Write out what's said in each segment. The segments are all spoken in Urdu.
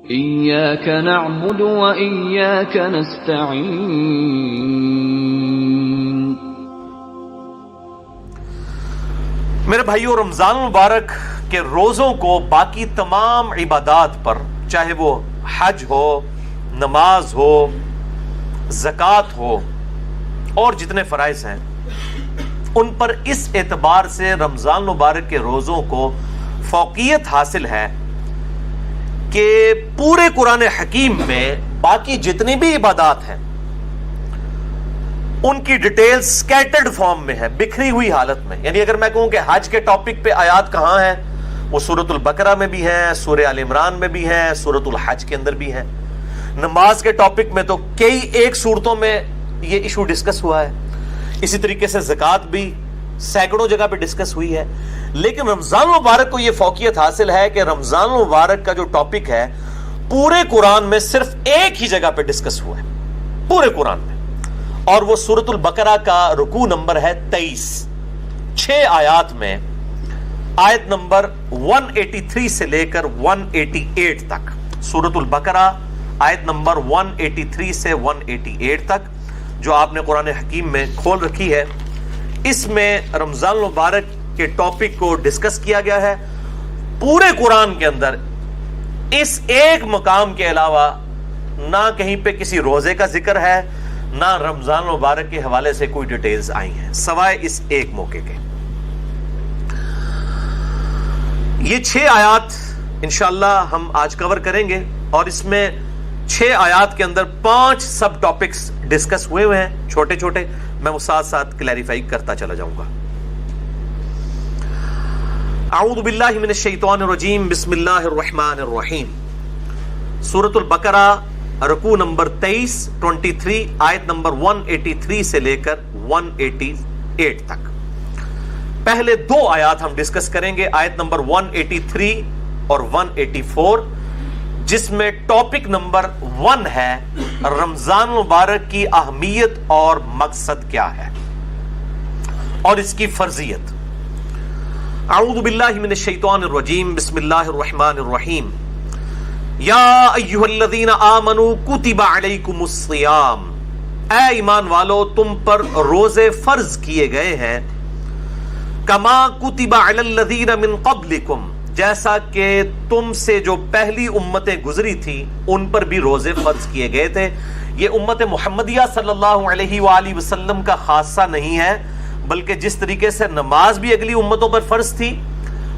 إياك نعبد وإياك نستعين۔ میرے بھائیو، رمضان المبارک کے روزوں کو باقی تمام عبادات پر، چاہے وہ حج ہو، نماز ہو، زکوٰۃ ہو اور جتنے فرائض ہیں، ان پر اس اعتبار سے رمضان المبارک کے روزوں کو فوقیت حاصل ہے کہ پورے قرآن حکیم میں باقی جتنی بھی عبادات ہیں ان کی ڈیٹیل سکیٹرڈ فارم میں ہے، بکھری ہوئی حالت میں۔ یعنی اگر میں کہوں کہ حج کے ٹاپک پہ آیات کہاں ہیں، وہ سورۃ البقرہ میں بھی ہیں، سورہ آل عمران میں بھی ہیں، سورۃ الحج کے اندر بھی ہیں۔ نماز کے ٹاپک میں تو کئی ایک صورتوں میں یہ ایشو ڈسکس ہوا ہے، اسی طریقے سے زکوٰۃ بھی سینکڑوں جگہ پہ ڈسکس ہوئی ہے۔ لیکن رمضان المبارک کو یہ فوقیت حاصل ہے کہ رمضان المبارک کا جو ٹاپک ہے پورے قرآن میں صرف ایک ہی جگہ پہ ڈسکس ہوا ہے، پورے قرآن میں، اور وہ سورۃ البقرہ کا رکوع نمبر ہے 23، 6 آیات میں، آیت نمبر 183 سے لے کر 188 تک۔ سورۃ البقرہ آیت نمبر 183 سے 188 تک جو آپ نے قرآن حکیم میں کھول رکھی ہے، اس میں رمضان المبارک کے ٹاپک کو ڈسکس کیا گیا ہے۔ پورے قرآن کے اندر اس ایک مقام کے علاوہ نہ کہیں پہ کسی روزے کا ذکر ہے، نہ رمضان المبارک کے حوالے سے کوئی ڈیٹیلز آئی ہیں، سوائے اس ایک موقع کے۔ یہ 6 آیات انشاءاللہ ہم آج کور کریں گے، اور اس میں 6 آیات کے اندر 5 سب ٹاپکس ڈسکس ہوئے ہیں، چھوٹے چھوٹے، میں وہ ساتھ ساتھ کلیریفائی کرتا چلا جاؤں گا۔ اعوذ باللہ من الشیطان الرجیم، بسم اللہ الرحمن الرحیم۔ سورۃ البقرہ رکوع نمبر 23 آیت نمبر 183 سے لے کر 188 تک۔ پہلے 2 آیات ہم ڈسکس کریں گے، آیت نمبر 183 اور 184، جس میں ٹاپک نمبر 1 ہے رمضان مبارک کی اہمیت اور مقصد کیا ہے اور اس کی فرضیت۔ اعوذ باللہ من الشیطان الرجیم، بسم اللہ الرحمن الرحیم۔ یا ایھا الذین آمنوا کتب علیکم الصیام، اے ایمان والو تم پر روزے فرض کیے گئے ہیں، کما کتب علی الذین من قبلکم، جیسا کہ تم سے جو پہلی امتیں گزری تھی ان پر بھی روزے فرض کیے گئے تھے۔ یہ امت محمدیہ صلی اللہ علیہ وآلہ وسلم کا خاصہ نہیں ہے، بلکہ جس طریقے سے نماز بھی اگلی امتوں پر فرض تھی،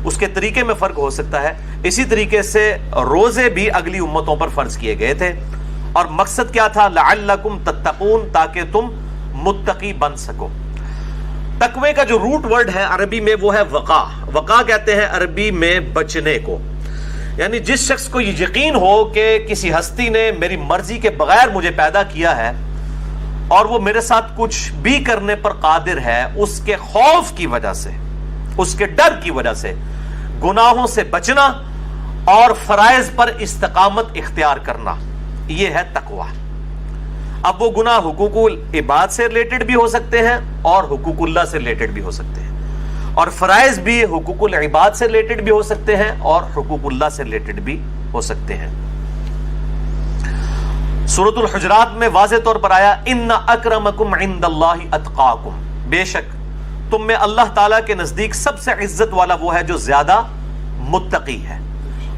اس کے طریقے میں فرق ہو سکتا ہے، اسی طریقے سے روزے بھی اگلی امتوں پر فرض کیے گئے تھے۔ اور مقصد کیا تھا؟ لعلکم تتقون، تاکہ تم متقی بن سکو۔ تقوی کا جو روٹ ورڈ ہے عربی میں وہ ہے وقا۔ وقا کہتے ہیں عربی میں بچنے کو، یعنی جس شخص کو یہ یقین ہو کہ کسی ہستی نے میری مرضی کے بغیر مجھے پیدا کیا ہے اور وہ میرے ساتھ کچھ بھی کرنے پر قادر ہے، اس کے خوف کی وجہ سے، اس کے ڈر کی وجہ سے گناہوں سے بچنا اور فرائض پر استقامت اختیار کرنا، یہ ہے تقوی۔ اب وہ گناہ حقوق العباد سے ریلیٹڈ بھی ہو سکتے ہیں اور حقوق اللہ سے ریلیٹڈ بھی ہو سکتے ہیں، اور فرائض بھی حقوق العباد سے ریلیٹڈ بھی ہو سکتے ہیں اور حقوق اللہ سے ریلیٹڈ بھی ہو سکتے ہیں۔ سورۃ الحجرات میں واضح طور پر آیا ان اکرمکم عند اللہ اتقاکم، بے شک تم میں اللہ تعالیٰ کے نزدیک سب سے عزت والا وہ ہے جو زیادہ متقی ہے،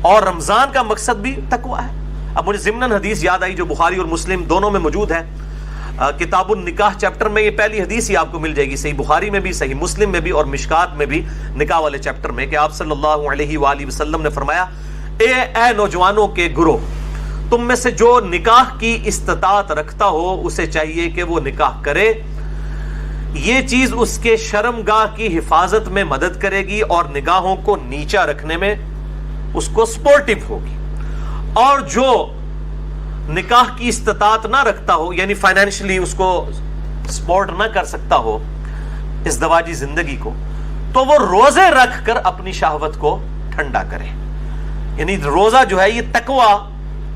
اور رمضان کا مقصد بھی تقوی ہے۔ اب مجھے ضمناً حدیث یاد آئی جو بخاری اور مسلم دونوں میں موجود ہے، کتاب النکاح چیپٹر میں یہ پہلی حدیث ہی آپ کو مل جائے گی، صحیح بخاری میں بھی، صحیح مسلم میں بھی اور مشکات میں بھی، نکاح والے چیپٹر میں، کہ آپ صلی اللہ علیہ وآلہ وسلم نے فرمایا، اے نوجوانوں کے گروہ، تم میں سے جو نکاح کی استطاعت رکھتا ہو اسے چاہیے کہ وہ نکاح کرے، یہ چیز اس کے شرمگاہ کی حفاظت میں مدد کرے گی اور نگاہوں کو نیچا رکھنے میں اس کو سپورٹیو ہوگی۔ اور جو نکاح کی استطاعت نہ رکھتا ہو، یعنی فائنینشلی اس کو سپورٹ نہ کر سکتا ہو ازدواجی زندگی کو، تو وہ روزے رکھ کر اپنی شہوت کو ٹھنڈا کرے۔ یعنی روزہ جو ہے یہ تقوی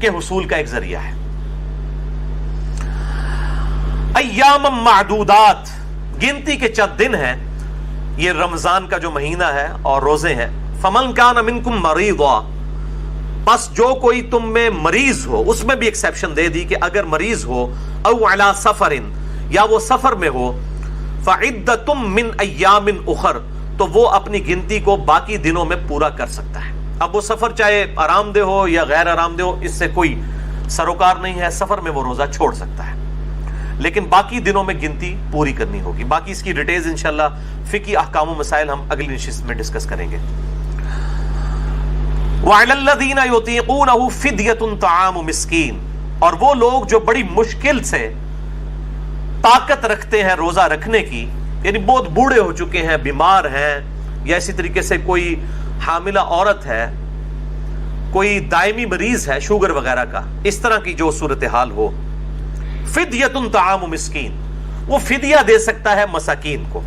کے حصول کا ایک ذریعہ ہے۔ ایام معدودات، گنتی کے چند دن ہیں، یہ رمضان کا جو مہینہ ہے اور روزے ہیں۔ فمن کان منکم مریضا، بس جو کوئی تم میں مریض ہو، اس میں بھی ایکسیپشن دے دی کہ اگر مریض ہو او علی سفر، یا وہ سفر میں ہو، فعدۃ من ایام اخر، تو وہ اپنی گنتی کو باقی دنوں میں پورا کر سکتا ہے۔ اب وہ سفر چاہے آرام دہ ہو یا غیر آرام دہ ہو، اس سے کوئی سروکار نہیں ہے، سفر میں وہ روزہ چھوڑ سکتا ہے، لیکن باقی دنوں میں گنتی پوری کرنی ہوگی۔ باقی اس کی ڈیٹیلز انشاءاللہ فقہی احکام و مسائل ہم اگلی نشست میں ڈسکس کریں گے۔ وَعَلَى الَّذِينَ يُطِيقُونَهُ فِدْيَةٌ طَعَامُ مِسْكِينٍ، اور وہ لوگ جو بڑی مشکل سے طاقت رکھتے ہیں روزہ رکھنے کی، یعنی بہت بوڑھے ہو چکے ہیں، بیمار ہیں، یا اسی طریقے سے کوئی حاملہ عورت ہے، کوئی دائمی مریض ہے شوگر وغیرہ کا، اس طرح کی جو صورتحال ہو، فدیۃ طعام مسکین، وہ فدیہ دے سکتا ہے مساکین کو۔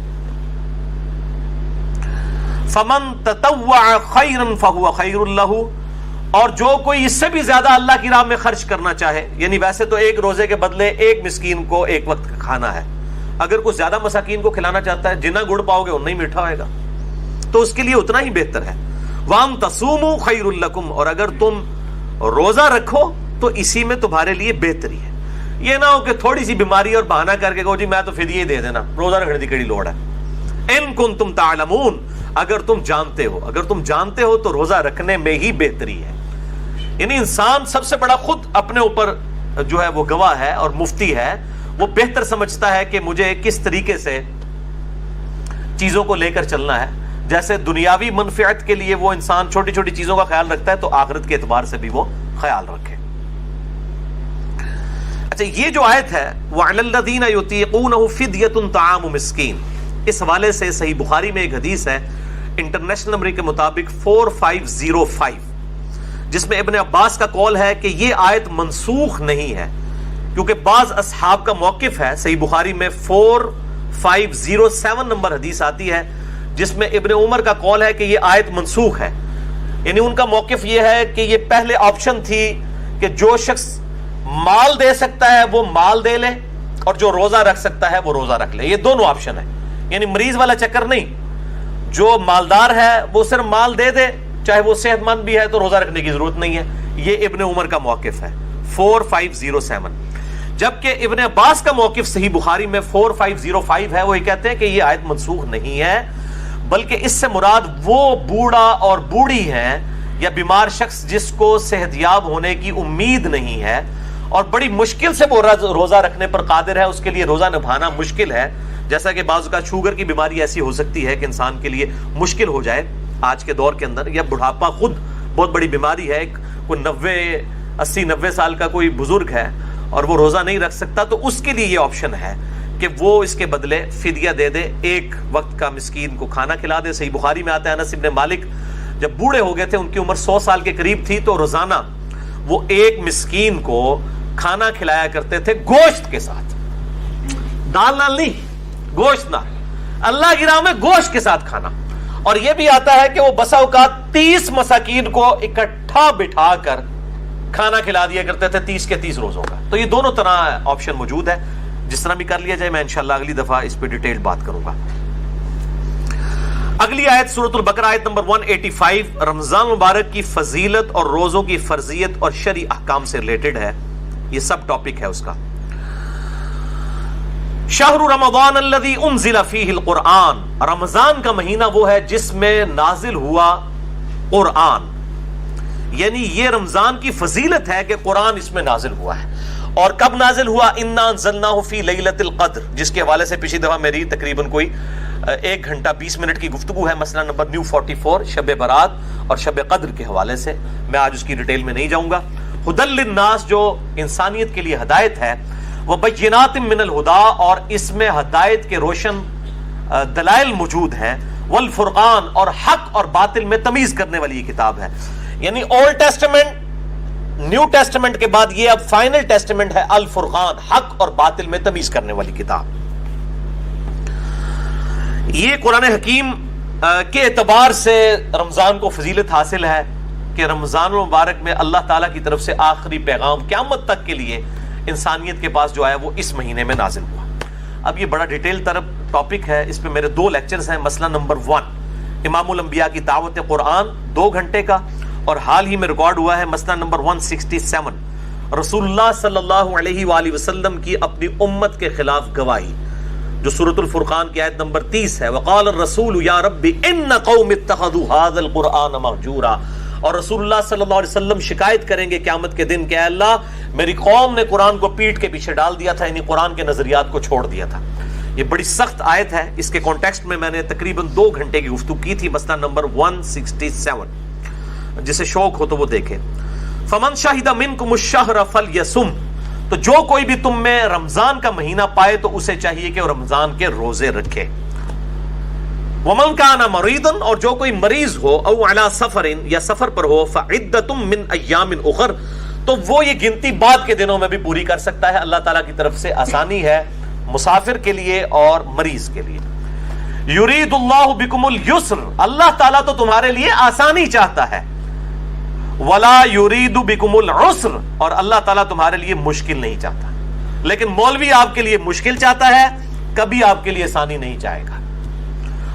فمن تطوع خیرا فہو خیر لہ، اور جو کوئی اس سے بھی زیادہ اللہ کی راہ میں خرچ کرنا چاہے، یعنی ویسے تو ایک روزے کے بدلے ایک مسکین کو ایک وقت کا کھانا ہے، اگر کوئی زیادہ مساکین کو کھلانا چاہتا ہے، جتنا گڑ پاؤ گے اتنا ہی میٹھا ہوئے گا، تو اس کے لیے اتنا ہی بہتر ہے۔ وَأَن تَصُومُوا خَيْرٌ لَكُمْ، اور اگر تم روزہ رکھو تو اسی میں تمہارے لیے بہتری ہے۔ یہ نہ ہو کہ تھوڑی سی بیماری اور بہانہ کر کے کہو جی میں تو فدیہ ہی دے دینا، روزہ رکھنے کی کڑی لوڑ ہے۔ اِن كُنتُمْ تَعْلَمُونَ، اگر تم جانتے ہو، اگر تم جانتے ہو تو روزہ رکھنے میں ہی بہتری ہے۔ یعنی انسان سب سے بڑا خود اپنے اوپر جو ہے وہ گواہ ہے اور مفتی ہے، وہ بہتر سمجھتا ہے کہ مجھے کس طریقے سے چیزوں کو لے کر چلنا ہے۔ جیسے دنیاوی منفعت کے لیے وہ انسان چھوٹی چھوٹی چیزوں کا خیال رکھتا ہے، تو آخرت کے اعتبار سے بھی وہ خیال رکھے۔ اچھا، یہ جو آیت ہے وَعَلَى الَّذِينَ يُطِيقُونَهُ فِدْيَةٌ طَعَامُ مِسْكِينٍ، اس حوالے سے صحیح بخاری میں ایک حدیث ہے انٹرنیشنل نمبر کے مطابق 4505، جس میں ابن عباس کا قول ہے کہ یہ آیت منسوخ نہیں ہے، کیونکہ بعض اصحاب کا موقف ہے۔ صحیح بخاری میں 4507 نمبر حدیث آتی ہے جس میں ابن عمر کا قول ہے کہ یہ آیت منسوخ ہے، یعنی ان کا موقف یہ ہے کہ یہ پہلے آپشن تھی کہ جو شخص مال دے سکتا ہے وہ مال دے لے، اور جو روزہ رکھ سکتا ہے وہ روزہ رکھ لے، یہ دونوں آپشن ہے، یعنی مریض والا چکر نہیں، جو مالدار ہے وہ صرف مال دے دے، چاہے وہ صحت مند بھی ہے تو روزہ رکھنے کی ضرورت نہیں ہے۔ یہ ابن عمر کا موقف ہے 4507، جبکہ ابن عباس کا موقف صحیح بخاری میں 4505 ہے، وہ یہ کہتے ہیں کہ یہ آیت منسوخ نہیں ہے، بلکہ اس سے مراد وہ بوڑھا اور بوڑھی ہیں یا بیمار شخص جس کو صحت یاب ہونے کی امید نہیں ہے اور بڑی مشکل سے وہ روزہ رکھنے پر قادر ہے، اس کے لیے روزہ نبھانا مشکل ہے، جیسا کہ بعض کا شوگر کی بیماری ایسی ہو سکتی ہے کہ انسان کے لیے مشکل ہو جائے آج کے دور کے اندر، یا بڑھاپا خود بہت بڑی بیماری ہے، کوئی 80-90 سال کا کوئی بزرگ ہے اور وہ روزہ نہیں رکھ سکتا، تو اس کے لیے یہ آپشن ہے کہ وہ اس کے بدلے فدیہ دے دے، ایک وقت کا مسکین کو کھانا کھلا دے۔ صحیح بخاری میں آتا ہے انس بن مالک جب بوڑھے ہو گئے تھے، ان کی عمر 100 سال کے قریب تھی، تو روزانہ وہ ایک مسکین کو کھانا کھلایا کرتے تھے گوشت کے ساتھ، دال نال نہیں، گوشت نال، اللہ کی راہ میں گوشت کے ساتھ کھانا۔ اور یہ بھی آتا ہے کہ وہ بسا اوقات 30 مساکین کو اکٹھا بٹھا کر کھانا کھلا دیا کرتے تھے 30 کے 30 روزوں کا۔ تو یہ دونوں طرح آپشن موجود ہے، جس طرح بھی کر لیا جائے، میں انشاءاللہ اگلی دفعہ اس پہ ڈیٹیل بات کروں گا۔ اگلی آیت سورۃ البقرہ آیت نمبر 185 رمضان مبارک کی فضیلت اور روزوں کی فرضیت اور شرعی احکام سے ریلیٹڈ ہے، یہ سب ٹاپک ہے اس کا۔ شہر رمضان الذی انزل فیہ القرآن، رمضان کا مہینہ وہ ہے جس میں نازل ہوا قرآن، یعنی یہ رمضان کی فضیلت ہے کہ قرآن اس میں نازل ہوا ہے۔ اور کب نازل ہوا؟ انا انزلناہ فی لیلۃ القدر، جس کے حوالے سے پچھلی دفعہ میری تقریباً کوئی 1 گھنٹہ 20 منٹ کی گفتگو ہے، مسئلہ نمبر نیو 44 شب برات اور شب قدر کے حوالے سے، میں آج اس کی ڈیٹیل میں نہیں جاؤں گا۔ ہدی للناس، جو انسانیت کے لیے ہدایت ہے، وبینات من الہدی، اور اس میں ہدایت کے روشن دلائل موجود ہیں، والفرقان، اور حق اور باطل میں تمیز کرنے والی یہ کتاب ہے۔ یعنی اولڈ ٹیسٹمنٹ، نیو ٹیسٹمنٹ کے بعد یہ اب فائنل ٹیسٹمنٹ ہے، الفرقان، حق اور باطل میں تمیز کرنے والی کتاب۔ یہ قرآن حکیم کے اعتبار سے رمضان کو فضیلت حاصل ہے کہ رمضان المبارک میں اللہ تعالیٰ کی طرف سے آخری پیغام قیامت تک کے لیے انسانیت کے پاس جو آیا وہ اس مہینے میں نازل ہوا۔ اب یہ بڑا ڈیٹیل طرف ٹاپک ہے، اس پہ میرے 2 لیکچرز ہیں۔ مسئلہ نمبر 1 امام الانبیاء کی دعوت قرآن 2 گھنٹے کا، اور حال ہی میں ریکارڈ ہوا ہے مسئلہ نمبر 167، رسول اللہ صلی اللہ علیہ وآلہ وسلم کی اپنی امت کے خلاف گواہی، جو سورۃ الفرقان کی آیت نمبر 30 ہے، وقال الرسول یا رب ان قوم اتخذوا هذا القرآن مہجورا، اور رسول اللہ صلی اللہ علیہ وسلم شکایت کریں گے قیامت کے دن کہ اے اللہ میری قوم نے قرآن کو پیٹھ کے پیچھے ڈال دیا تھا، یعنی قرآن کے نظریات کو چھوڑ دیا تھا۔ یہ بڑی سخت آیت ہے، اس کے کانٹیکسٹ میں نے تقریباً 2 گھنٹے کی گفتگو کی تھی، مسئلہ نمبر 167، جسے شوق ہو تو وہ دیکھے۔ فمن شہد منکم الشہر فلیصم، تو جو کوئی بھی تم میں رمضان کا مہینہ پائے تو اسے چاہیے کہ وہ رمضان کے روزے رکھے۔ ومن کان مریضا، اور جو کوئی مریض ہو، او علی سفر، یا سفر پر ہو، فعدۃ من ایام اخر، تو وہ یہ گنتی بعد کے دنوں میں بھی پوری کر سکتا ہے۔ اللہ تعالیٰ کی طرف سے آسانی ہے مسافر کے لیے اور مریض کے لیے۔ یرید اللہ بکم اليسر، اللہ تعالیٰ تو تمہارے لیے آسانی چاہتا ہے۔ ولا یرید بکم العسر، اور اللہ تعالیٰ تمہارے لیے مشکل نہیں چاہتا۔ لیکن مولوی آپ کے لیے مشکل چاہتا ہے، کبھی آپ کے لیے آسانی نہیں چاہے گا۔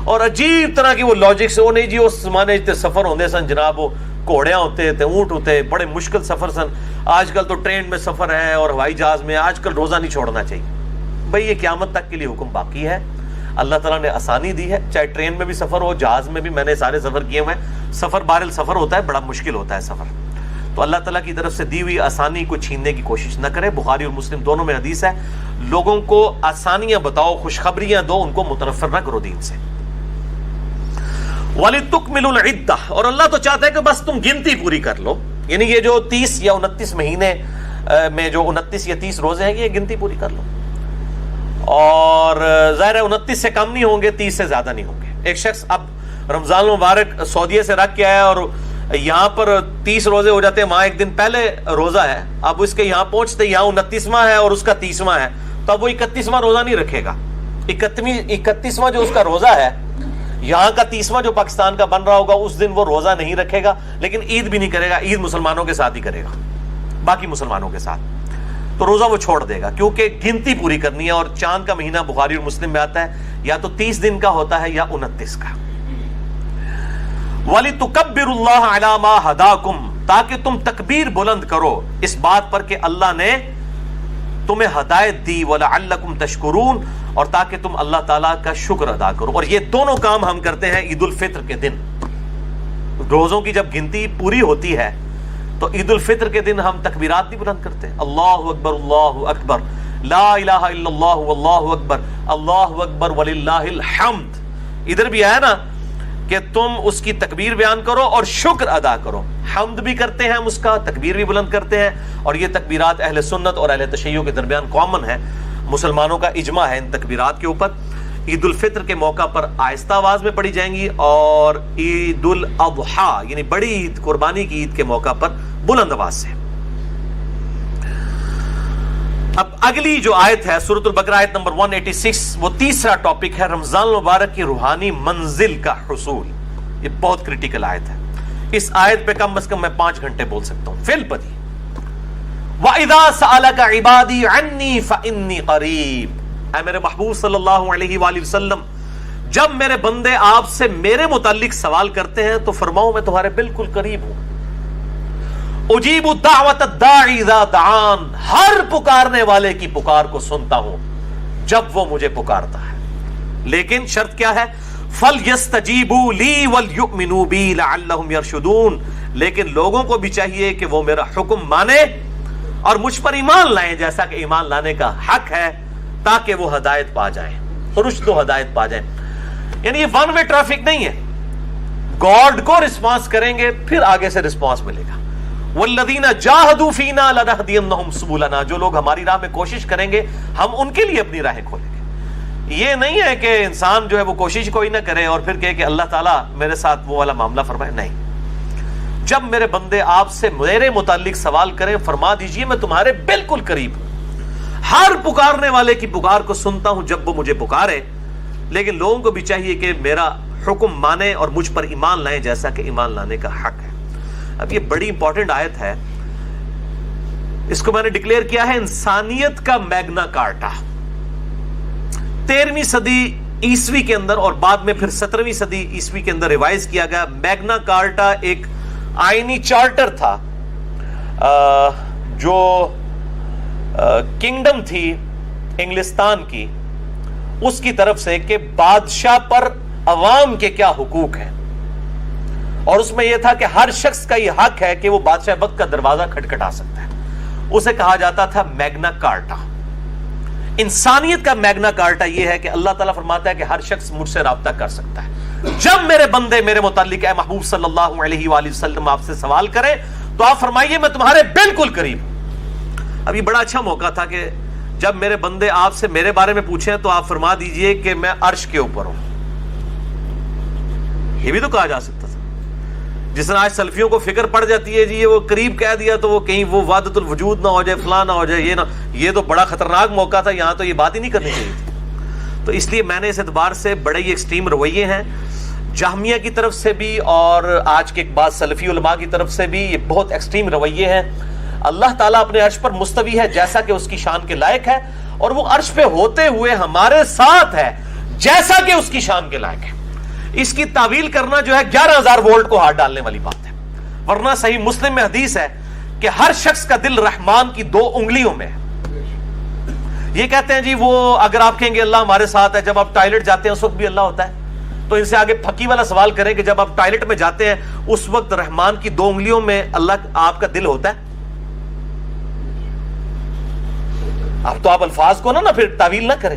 اور عجیب طرح کی وہ لاجک سے، وہ نہیں جی اس زمانے جتے سفر ہوندے سن جناب، وہ گھوڑیاں ہوتے تھے، اونٹ ہوتے، بڑے مشکل سفر سن، آج کل تو ٹرین میں سفر ہے اور ہوائی جہاز میں، آج کل روزہ نہیں چھوڑنا چاہیے۔ بھئی یہ قیامت تک کے لیے حکم باقی ہے، اللہ تعالیٰ نے آسانی دی ہے، چاہے ٹرین میں بھی سفر ہو، جہاز میں بھی، میں نے سارے سفر کیے ہوئے ہیں، سفر بہرحال سفر ہوتا ہے، بڑا مشکل ہوتا ہے سفر، تو اللہ تعالیٰ کی طرف سے دی ہوئی آسانی کو چھیننے کی کوشش نہ کرے۔ بخاری اور مسلم دونوں میں حدیث ہے، لوگوں کو آسانیاں بتاؤ، خوشخبریاں دو، ان کو متنفر نہ کرو دین سے۔ وَلِتُكْمِلُوا الْعِدَّةَ، اور اللہ تو چاہتا ہے کہ بس تم گنتی پوری کر لو، یعنی یہ جو 30 یا 29 مہینے میں جو 29 یا 30 روزے ہیں، یہ گنتی پوری کر لو، اور ظاہر ہے 29 سے کم نہیں ہوں گے، 30 سے زیادہ نہیں ہوں گے۔ ایک شخص اب رمضان المبارک سعودیہ سے رکھ کے آیا اور یہاں پر 30 روزے ہو جاتے ہیں، وہاں ایک دن پہلے روزہ ہے، اب اس کے یہاں پہنچتے یہاں 29واں ہے اور اس کا 30واں ہے، تو اب وہ 31واں روزہ نہیں رکھے گا۔ 31واں جو اس کا روزہ ہے، یہاں کا 30واں جو پاکستان کا بن رہا ہوگا، اس دن وہ روزہ نہیں رکھے گا، لیکن عید بھی نہیں کرے گا، عید مسلمانوں کے ساتھ ہی کرے گا، باقی مسلمانوں کے ساتھ، تو روزہ وہ چھوڑ دے گا، کیونکہ گنتی پوری کرنی ہے۔ اور چاند کا مہینہ بخاری اور مسلم میں آتا ہے، یا تو 30 دن کا ہوتا ہے یا 29 کا۔ وَلِتُكَبِّرُوا اللَّهَ عَلَى مَا هَدَاكُمْ، تاکہ تم تکبیر بلند کرو اس بات پر کہ اللہ نے تمہیں ہدایت دی، وَلَعَلَّكُمْ تَشْكُرُونَ، اور تاکہ تم اللہ تعالیٰ کا شکر ادا کرو۔ اور یہ دونوں کام ہم کرتے ہیں عید الفطر کے دن۔ روزوں کی جب گنتی پوری ہوتی ہے تو عید الفطر کے دن ہم تکبیرات نہیں بلند کرتے، اللہ اکبر، لا الہ الا اللہ واللہ اکبر، اللہ اکبر وللہ الحمد۔ ادھر بھی آیا نا کہ تم اس کی تکبیر بیان کرو اور شکر ادا کرو، حمد بھی کرتے ہیں ہم اس کا، تکبیر بھی بلند کرتے ہیں، اور یہ تکبیرات اہل سنت اور اہل تشیع کے درمیان کامن ہے، مسلمانوں کا اجماع ہے ان تکبیرات کے اوپر۔ عید الفطر کے موقع پر آہستہ آواز میں پڑھی جائیں گی، اور عید الاضحیٰ یعنی بڑی عید، قربانی کی عید کے موقع پر بلند آواز سے۔ اب اگلی جو آیت ہے سورۃ البقرہ آیت نمبر 186، وہ تیسرا ٹاپک ہے رمضان المبارک کی روحانی منزل کا حصول۔ یہ بہت کریٹیکل آیت ہے، اس آیت پہ کم از کم میں 5 گھنٹے بول سکتا ہوں۔ فی البدی وَإِذَا سَأَلَكَ عِبَادِي عَنِّي فَإِنِّي قَرِيبٌ، اے میرے محبوب صلی اللہ علیہ وآلہ وسلم، جب میرے بندے آپ سے میرے متعلق سوال کرتے ہیں تو فرماؤ میں تمہارے بالکل قریب ہوں۔ اجیب دعوت الداعی اذا دعان، ہر پکارنے والے کی پکار کو سنتا ہوں جب وہ مجھے پکارتا ہے، لیکن شرط کیا ہے؟ فَلْيَسْتَجِيبُوا لِي وَلْيُؤْمِنُوا بِي لَعَلَّهُمْ يَرْشُدُونَ، لیکن لوگوں کو بھی چاہیے کہ وہ میرا حکم مانے اور مجھ پر ایمان لائیں جیسا کہ ایمان لانے کا حق ہے، تاکہ وہ ہدایت پا جائیں، رشد و ہدایت پا جائیں۔ یعنی یہ ون وے ٹریفک نہیں ہے، گاڈ کو رسپانس کریں گے پھر آگے سے رسپانس ملے گا۔ والذین جاہدوا فینا لنہدینہم سبلنا، جو لوگ ہماری راہ میں کوشش کریں گے ہم ان کے لیے اپنی راہیں کھولیں گے۔ یہ نہیں ہے کہ انسان جو ہے وہ کوشش کوئی نہ کرے اور پھر کہے کہ اللہ تعالیٰ میرے ساتھ وہ والا معاملہ فرمائے، نہیں۔ جب میرے بندے آپ سے میرے متعلق سوال کریں فرما دیجئے میں تمہارے بالکل قریب ہوں، ہر پکارنے والے کی پکار کو سنتا ہوں جب وہ مجھے پکارے، لیکن لوگوں کو بھی چاہیے کہ میرا حکم مانے اور مجھ پر ایمان لائیں جیسا کہ ایمان لانے کا حق ہے۔ اب یہ بڑی امپورٹنٹ آیت ہے، اس کو میں نے ڈکلیئر کیا ہے انسانیت کا میگنا کارٹا۔ 13ویں صدی عیسوی کے اندر اور بعد میں پھر 17ویں صدی عیسوی کے اندر ریوائز کیا گیا۔ میگنا کارٹا ایک آئینی چارٹر تھا جو کنگڈم تھی انگلستان کی، اس کی طرف سے کہ بادشاہ پر عوام کے کیا حقوق ہیں، اور اس میں یہ تھا کہ ہر شخص کا یہ حق ہے کہ وہ بادشاہ وقت کا دروازہ کھٹکھٹا سکتا ہے. اسے کہا جاتا تھا میگنا کارٹا. انسانیت کا میگنا کارٹا یہ ہے کہ اللہ تعالیٰ فرماتا ہے کہ ہر شخص مجھ سے رابطہ کر سکتا ہے. جب میرے بندے میرے متعلق اے محبوب صلی اللہ علیہ وآلہ وسلم آپ سے سوال کریں تو آپ فرمائیے میں تمہارے بالکل قریب ہوں. اب یہ بڑا اچھا موقع تھا کہ جب میرے بندے آپ سے میرے بارے میں پوچھیں تو آپ فرما دیجئے کہ میں عرش کے اوپر ہوں. یہ بھی تو کہا جا سکتا تھا. جس طرح آج سلفیوں کو فکر پڑ جاتی ہے جی یہ وہ قریب کہہ دیا تو وہ کہیں وہ وحدت الوجود نہ ہو جائے، فلاں نہ ہو جائے، یہ نہ، یہ تو بڑا خطرناک موقع تھا، یہاں تو یہ بات ہی نہیں کرنی چاہیے تھی. تو اس لیے میں نے اس اعتبار سے بڑے ہی ایکسٹریم رویے ہیں جہمیہ کی طرف سے بھی اور آج کے بعض سلفی علماء کی طرف سے بھی، یہ بہت ایکسٹریم رویے ہیں. اللہ تعالیٰ اپنے عرش پر مستوی ہے جیسا کہ اس کی شان کے لائق ہے، اور وہ عرش پہ ہوتے ہوئے ہمارے ساتھ ہے جیسا کہ اس کی شان کے لائق ہے. اس کی تعویل کرنا جو ہے 11,000 وولٹ کو ہاتھ ڈالنے والی بات ہے. ورنہ صحیح مسلم میں حدیث ہے کہ ہر شخص کا دل رحمان کی 2 انگلیوں میں ہے. یہ کہتے ہیں جی وہ اگر آپ کہیں گے اللہ ہمارے ساتھ ہے، جب آپ ٹوائلٹ جاتے ہیں اس وقت بھی اللہ ہوتا ہے، تو ان سے آگے پھکی والا سوال کریں کہ جب آپ ٹوائلٹ میں جاتے ہیں اس وقت رحمان کی 2 انگلیوں میں اللہ آپ کا دل ہوتا ہے؟ اب تو آپ الفاظ کو نہ پھر تعویل نہ کریں.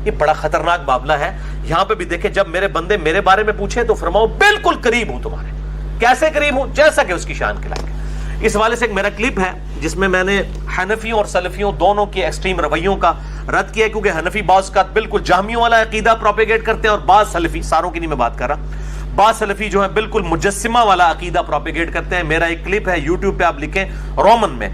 یہ بڑا خطرناک معاملہ ہے. یہاں پہ بھی دیکھیں جب میرے بندے میرے بارے میں پوچھیں تو فرماؤ بالکل قریب ہوں تمہارے. کیسے قریب ہوں؟ جیسا کہ اس کی شان کے لائق ہے. اس حوالے سے ایک میرا کلپ ہے جس میں نے حنفیوں اور سلفیوں دونوں کے ایکسٹریم رویوں کا رد کیا ہے، کیونکہ حنفی بعض کا بالکل جہمیوں والا عقیدہ پروپیگیٹ کرتے ہیں اور بعض سلفی، ساروں کی نہیں میں بات کر رہا، بعض سلفی جو ہیں بالکل مجسمہ والا عقیدہ پروپیگیٹ کرتے ہیں. میرا ایک کلپ ہے یوٹیوب پہ، آپ لکھیں رومن میں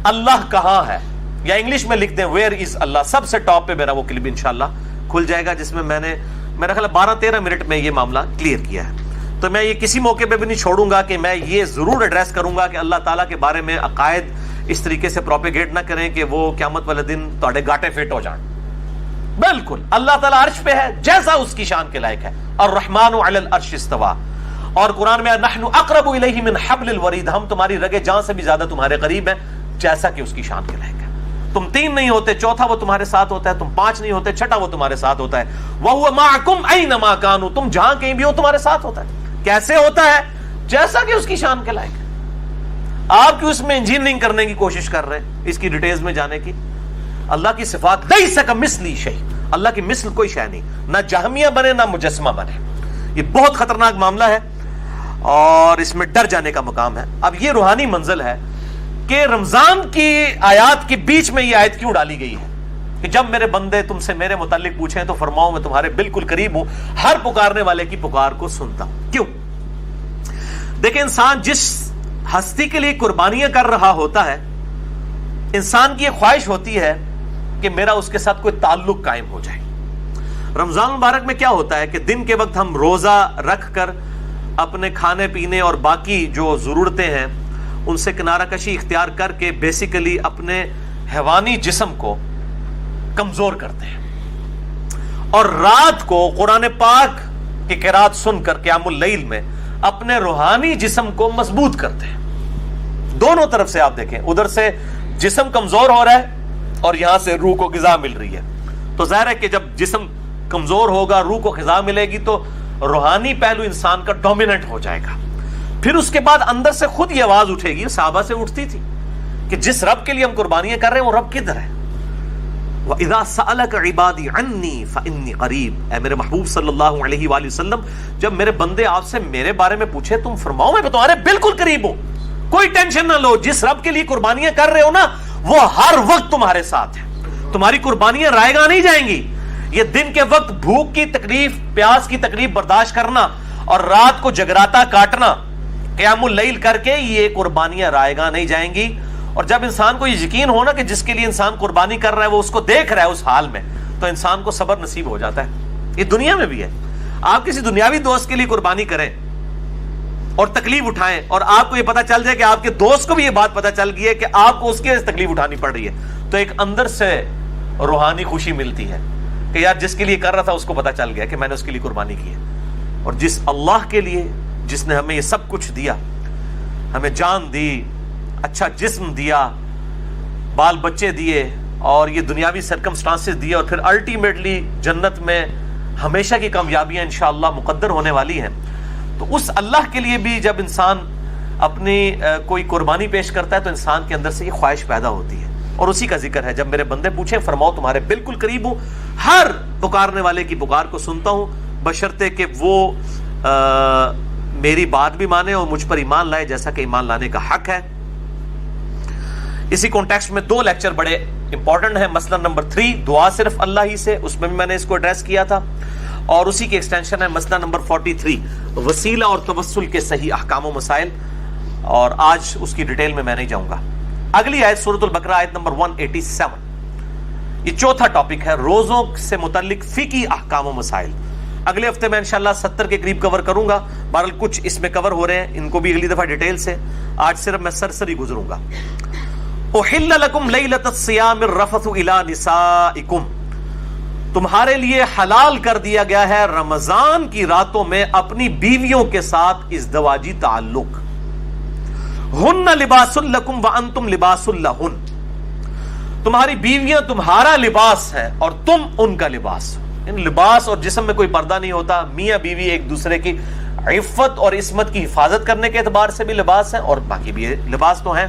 اللہ کہاں ہے یا انگلش میں لکھ دیں ویئر از اللہ، سب سے ٹاپ پہ میرا وہ کلپ انشاءاللہ کھل جائے گا جس میں میں نے میرا خیال 12-13 منٹ میں یہ معاملہ کلیئر کیا ہے. تو میں یہ کسی موقع پہ بھی نہیں چھوڑوں گا کہ میں یہ ضرور ایڈریس کروں گا کہ اللہ تعالیٰ کے بارے میں عقائد اس طریقے سے پروپیگیٹ نہ کریں کہ وہ قیامت والے دن تھوڑے گاٹے فٹ ہو جائیں. بالکل اللہ تعالیٰ عرش پہ ہے جیسا اس کی شان کے لائق ہے. الرحمن علی العرش استوى، اور قرآن میں نحن اقرب الیہ من حبل الورید، ہم تمہاری رگے جان سے بھی زیادہ تمہارے قریب ہیں جیسا کہ اس کی شان کے لائق ہے. تم 3 نہیں ہوتے، چوتھا وہ تمہارے ساتھ ہوتا ہے. تم 5 نہیں ہوتے، چھٹا وہ تمہارے ساتھ ہوتا ہے. وَهُوَ مَعَكُمْ أَيْنَمَا كَانُوا، تم جہاں کہیں بھی ہو تمہارے ساتھ ہوتا ہے. کیسے ہوتا ہے؟ جیسا کہ اس کی شان کے لائق ہے. آپ کیوں اس میں انجینئرنگ کرنے کی کوشش کر رہے ہیں، اس کی ڈیٹیلز میں جانے کی؟ اللہ کی صفات لَيْسَ كَمِثْلِهِ شَيْءٌ، اللہ کی مثل کوئی شے نہیں، نہ جہمیہ بنے نہ مجسمہ بنے. یہ بہت خطرناک معاملہ ہے اور اس میں ڈر جانے کا مقام ہے. اب یہ روحانی منزل ہے کہ رمضان کی آیات کے بیچ میں یہ آیت کیوں ڈالی گئی ہے کہ جب میرے بندے تم سے میرے متعلق پوچھیں تو فرماؤ میں تمہارے بالکل قریب ہوں، ہر پکارنے والے کی پکار کو سنتا ہوں. کیوں؟ دیکھیں انسان جس ہستی کے لیے قربانیاں کر رہا ہوتا ہے، انسان کی یہ خواہش ہوتی ہے کہ میرا اس کے ساتھ کوئی تعلق قائم ہو جائے. رمضان مبارک میں کیا ہوتا ہے کہ دن کے وقت ہم روزہ رکھ کر اپنے کھانے پینے اور باقی جو ضرورتیں ہیں ان سے کنارہ کشی اختیار کر کے بیسیکلی اپنے حیوانی جسم کو کمزور کرتے ہیں، اور رات کو قرآن پاک کی قرات سن کر قیام اللیل میں اپنے روحانی جسم کو مضبوط کرتے ہیں. دونوں طرف سے آپ دیکھیں، ادھر سے جسم کمزور ہو رہا ہے اور یہاں سے روح کو غذا مل رہی ہے. تو ظاہر ہے کہ جب جسم کمزور ہوگا، روح کو غذا ملے گی تو روحانی پہلو انسان کا ڈومیننٹ ہو جائے گا. پھر اس کے بعد اندر سے خود یہ آواز اٹھے گی، صحابہ سے اٹھتی تھی کہ جس رب کے لیے ہم قربانیاں کر رہے ہیں وہ رب کدھر ہے؟ وَإِذَا سَأَلَكَ عِبَادِي عَنِّي فَإِنِّي قَرِيبٌ، اے میرے محبوب صلی اللہ علیہ وآلہ وسلم جب میرے بندے آپ سے میرے بارے میں پوچھے تم فرماؤ میں تمہارے بالکل قریب ہوں. کوئی ٹینشن نہ لو، جس رب کے لیے قربانیاں کر رہے ہو نا وہ ہر وقت تمہارے ساتھ ہے. تمہاری قربانیاں رائے گاہ نہیں جائیں گی. یہ دن کے وقت بھوک کی تکلیف، پیاس کی تکلیف برداشت کرنا اور رات کو جگراتا کاٹنا قیام اللیل کر کے، یہ قربانیاں رائے گاہ نہیں جائیں گی. اور جب انسان کو یہ یقین ہونا کہ جس کے لیے انسان قربانی کر رہا ہے وہ اس کو دیکھ رہا ہے اس حال میں، تو انسان کو صبر نصیب ہو جاتا ہے. یہ دنیا میں بھی ہے. آپ کسی دنیاوی دوست کے لیے قربانی کریں اور تکلیف اٹھائیں اور آپ کو یہ پتا چل جائے کہ آپ کے دوست کو بھی یہ بات پتا چل گئی ہے کہ آپ کو اس کی تکلیف اٹھانی پڑ رہی ہے، تو ایک اندر سے روحانی خوشی ملتی ہے کہ یار جس کے لیے کر رہا تھا اس کو پتا چل گیا کہ میں نے اس کے لیے قربانی کی ہے. اور جس اللہ کے لیے جس نے ہمیں یہ سب کچھ دیا، ہمیں جان دی، اچھا جسم دیا، بال بچے دیے اور یہ دنیاوی سرکمسٹانسز دیے، اور پھر الٹیمیٹلی جنت میں ہمیشہ کی کامیابیاں انشاءاللہ مقدر ہونے والی ہیں. تو اس اللہ کے لیے بھی جب انسان اپنی کوئی قربانی پیش کرتا ہے تو انسان کے اندر سے یہ خواہش پیدا ہوتی ہے، اور اسی کا ذکر ہے. جب میرے بندے پوچھیں فرماؤ تمہارے بالکل قریب ہوں، ہر پکارنے والے کی پکار کو سنتا ہوں، بشرطے کہ وہ میری بات بھی مانے اور مجھ پر ایمان لائے جیسا کہ ایمان لانے کا حق ہے. اسی کانٹیکسٹ میں 2 لیکچر بڑے امپورٹنٹ ہیں. مسئلہ نمبر 3 دعا صرف اللہ ہی سے، اس میں بھی میں نے اس کو ایڈریس کیا تھا، اور اسی کی ایکسٹینشن ہے مسئلہ نمبر 43 وسیلہ اور توسل کے صحیح احکام و مسائل، اور آج اس کی ڈیٹیل میں نہیں جاؤں گا. اگلی آیت سورۃ البقرہ آیت نمبر 187، یہ چوتھا ٹاپک ہے روزوں سے متعلق فقہی احکام و مسائل. اگلے ہفتے میں انشاءاللہ 70 کے قریب کور کروں گا. بہرحال کچھ اس میں کور ہو رہے ہیں، ان کو بھی اگلی دفعہ ڈیٹیل سے، آج صرف میں سرسری گزروں گا. احل لکم لیلۃ الصیام الرفث الی نسائکم، تمہارے لیے حلال کر دیا گیا ہے رمضان کی راتوں میں اپنی بیویوں کے ساتھ ازدواجی تعلق. ہن لباس لکم وانتم لباس لہن، تمہاری بیویاں تمہارا لباس ہے اور تم ان کا لباس. ان لباس اور جسم میں کوئی پردہ نہیں ہوتا. میاں بیوی ایک دوسرے کی عفت اور عصمت کی حفاظت کرنے کے اعتبار سے بھی لباس ہیں، اور باقی بھی لباس تو ہیں.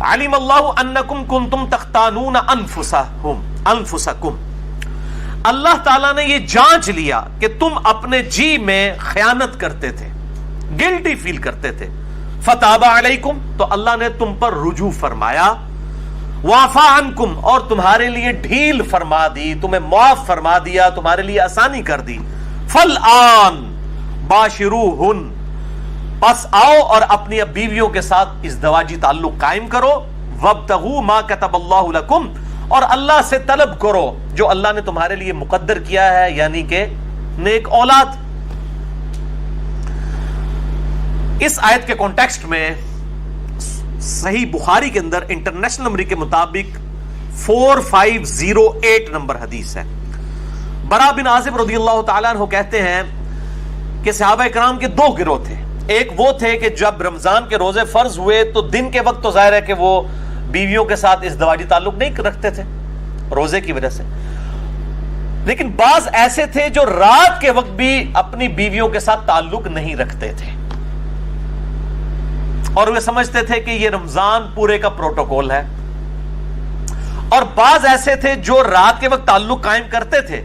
علم اللہ انکم کنتم تختانون انفسکم، اللہ تعالیٰ نے یہ جانچ لیا کہ تم اپنے جی میں خیانت کرتے تھے، گلٹی فیل کرتے تھے. فتاب علیکم، تو اللہ نے تم پر رجوع فرمایا. وعفا عنکم، اور تمہارے لیے ڈھیل فرما دی، تمہیں معاف فرما دیا، تمہارے لیے آسانی کر دی. فالآن باشروہن، پس آؤ اور اپنی بیویوں کے ساتھ ازدواجی تعلق قائم کرو. وابتغوا ما کتب اللہ لکم، اور اللہ سے طلب کرو جو اللہ نے تمہارے لیے مقدر کیا ہے، یعنی کہ نیک اولاد. اس آیت کے کانٹیکسٹ میں صحیح بخاری کے اندر انٹرنیشنل نمبر کے مطابق 4508 نمبر حدیث ہے. برا بن عازب رضی اللہ تعالیٰ عنہ کہتے ہیں کہ صحابہ کرام کے 2 گروہ تھے. ایک وہ تھے کہ جب رمضان کے روزے فرض ہوئے تو دن کے وقت تو ظاہر ہے کہ وہ بیویوں کے ساتھ ازدواجی تعلق نہیں رکھتے تھے روزے کی وجہ سے، لیکن بعض ایسے تھے جو رات کے وقت بھی اپنی بیویوں کے ساتھ تعلق نہیں رکھتے تھے، اور وہ سمجھتے تھے کہ یہ رمضان پورے کا پروٹوکول ہے. اور بعض ایسے تھے جو رات کے وقت تعلق قائم کرتے تھے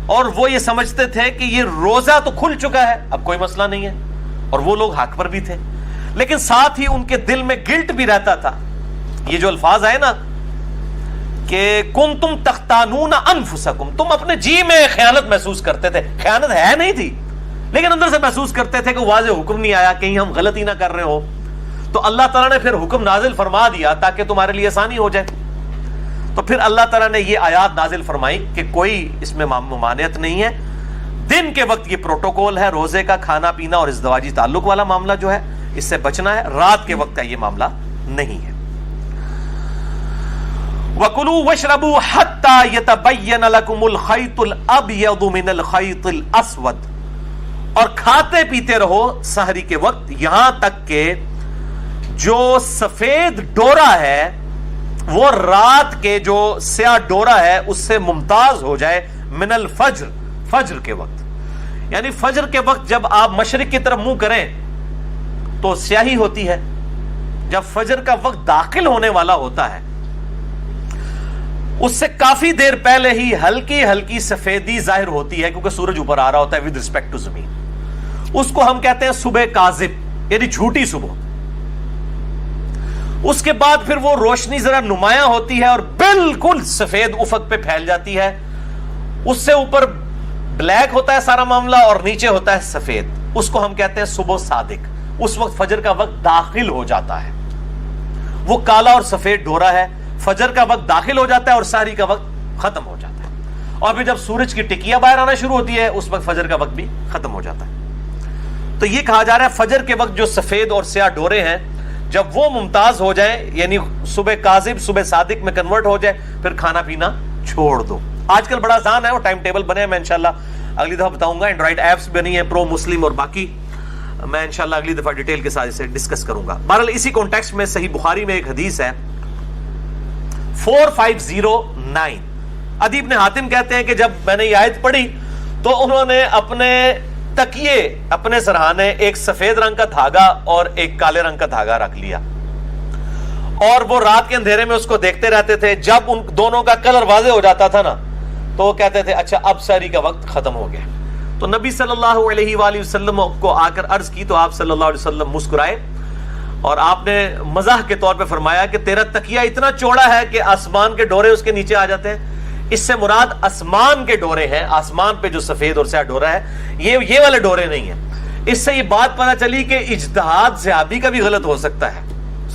اور وہ یہ سمجھتے تھے کہ یہ روزہ تو کھل چکا ہے، اب کوئی مسئلہ نہیں ہے، اور وہ لوگ حق پر بھی تھے. لیکن ساتھ ہی ان کے دل میں گلٹ بھی رہتا تھا. یہ جو الفاظ آئے نا کہ کنتم تختانون انفسکم، تم اپنے جی میں خیانت محسوس کرتے تھے. خیانت ہے نہیں تھی، لیکن اندر سے محسوس کرتے تھے کہ واضح حکم نہیں آیا، کہیں ہم غلطی نہ کر رہے ہو. تو اللہ تعالیٰ نے پھر حکم نازل فرما دیا تاکہ تمہارے لیے آسانی ہو جائے. تو پھر اللہ تعالیٰ نے یہ آیات نازل فرمائی کہ کوئی اس میں ممانعت نہیں ہے. دن کے وقت یہ پروٹوکول ہے روزے کا، کھانا پینا اور ازدواجی تعلق والا معاملہ جو ہے اس سے بچنا ہے. رات کے وقت کا یہ معاملہ نہیں ہے. وَكُلُوا وَاشْرَبُوا حَتَّى يَتَبَيَّنَ لَكُمُ الْخَيْطُ الْأَبْيَضُ مِنَ الْخَيْطِ الْأَسْوَدِ، اور کھاتے پیتے رہو سحری کے وقت یہاں تک کہ جو سفید ڈورا ہے وہ رات کے جو سیاہ ڈورا ہے اس سے ممتاز ہو جائے. من الفجر، فجر کے وقت، یعنی فجر کے وقت جب آپ مشرق کی طرف منہ کریں تو سیاہی ہوتی ہے. جب فجر کا وقت داخل ہونے والا ہوتا ہے اس سے کافی دیر پہلے ہی ہلکی ہلکی سفیدی ظاہر ہوتی ہے، کیونکہ سورج اوپر آ رہا ہوتا ہے ود ریسپیکٹ ٹو زمین. اس کو ہم کہتے ہیں صبح کاذب، یعنی جھوٹی صبح. اس کے بعد پھر وہ روشنی ذرا نمایاں ہوتی ہے اور بالکل سفید افق پہ پھیل جاتی ہے. اس سے اوپر بلیک ہوتا ہے سارا معاملہ اور نیچے ہوتا ہے سفید. اس کو ہم کہتے ہیں صبح صادق. اس وقت فجر کا وقت داخل ہو جاتا ہے. وہ کالا اور سفید ڈورا ہے. فجر کا وقت داخل ہو جاتا ہے اور سحری کا وقت ختم ہو جاتا ہے. اور پھر جب سورج کی ٹکیاں باہر آنا شروع ہوتی ہے اس وقت فجر کا وقت بھی ختم ہو جاتا ہے. تو یہ کہا جا رہا ہے فجر کے وقت جو سفید اور سیاہ ڈورے ہیں جب وہ ممتاز ہو جائیں، یعنی صبح کاذب صبح صادق میں کنورٹ ہو جائے، پھر کھانا پینا چھوڑ دو. آج کل بڑا آسان ہے، وہ ٹائم ٹیبل بنے ہیں، میں انشاءاللہ اگلی دفعہ بتاؤں گا. اینڈرائڈ ایپس بنی ہیں پرو مسلم اور باقی میں انشاءاللہ اگلی دفعہ ڈیٹیل کے ساتھ اسے ڈسکس کروں گا. بہرحال اسی کانٹیکسٹ میں صحیح بخاری میں ایک حدیث ہے 4509. عدی بن حاتم کہتے ہیں کہ جب میں نے یہ آیت پڑھی تو انہوں نے اپنے تکیے، اپنے سرہانے، ایک سفید رنگ کا دھاگا اور ایک کالے رنگ کا دھاگا رکھ لیا اور وہ رات کے اندھیرے میں اس کو دیکھتے رہتے تھے. جب ان دونوں کا کلر واضح ہو جاتا تھا نا تو وہ کہتے تھے اچھا اب سحری کا وقت ختم ہو گیا. تو نبی صلی اللہ علیہ وآلہ وسلم کو آ کر عرض کی تو آپ صلی اللہ علیہ وسلم مسکرائے اور آپ نے مزاح کے طور پہ فرمایا کہ تیرا تکیہ اتنا چوڑا ہے کہ آسمان کے ڈورے اس کے نیچے آ جاتے ہیں. اس سے مراد آسمان کے ڈورے ہیں، آسمان پہ جو سفید اور سیاہ ڈورا ہے یہ والے ڈورے نہیں ہیں. اس سے یہ بات پتہ چلی کہ اجتہاد صحابی کا بھی غلط ہو سکتا ہے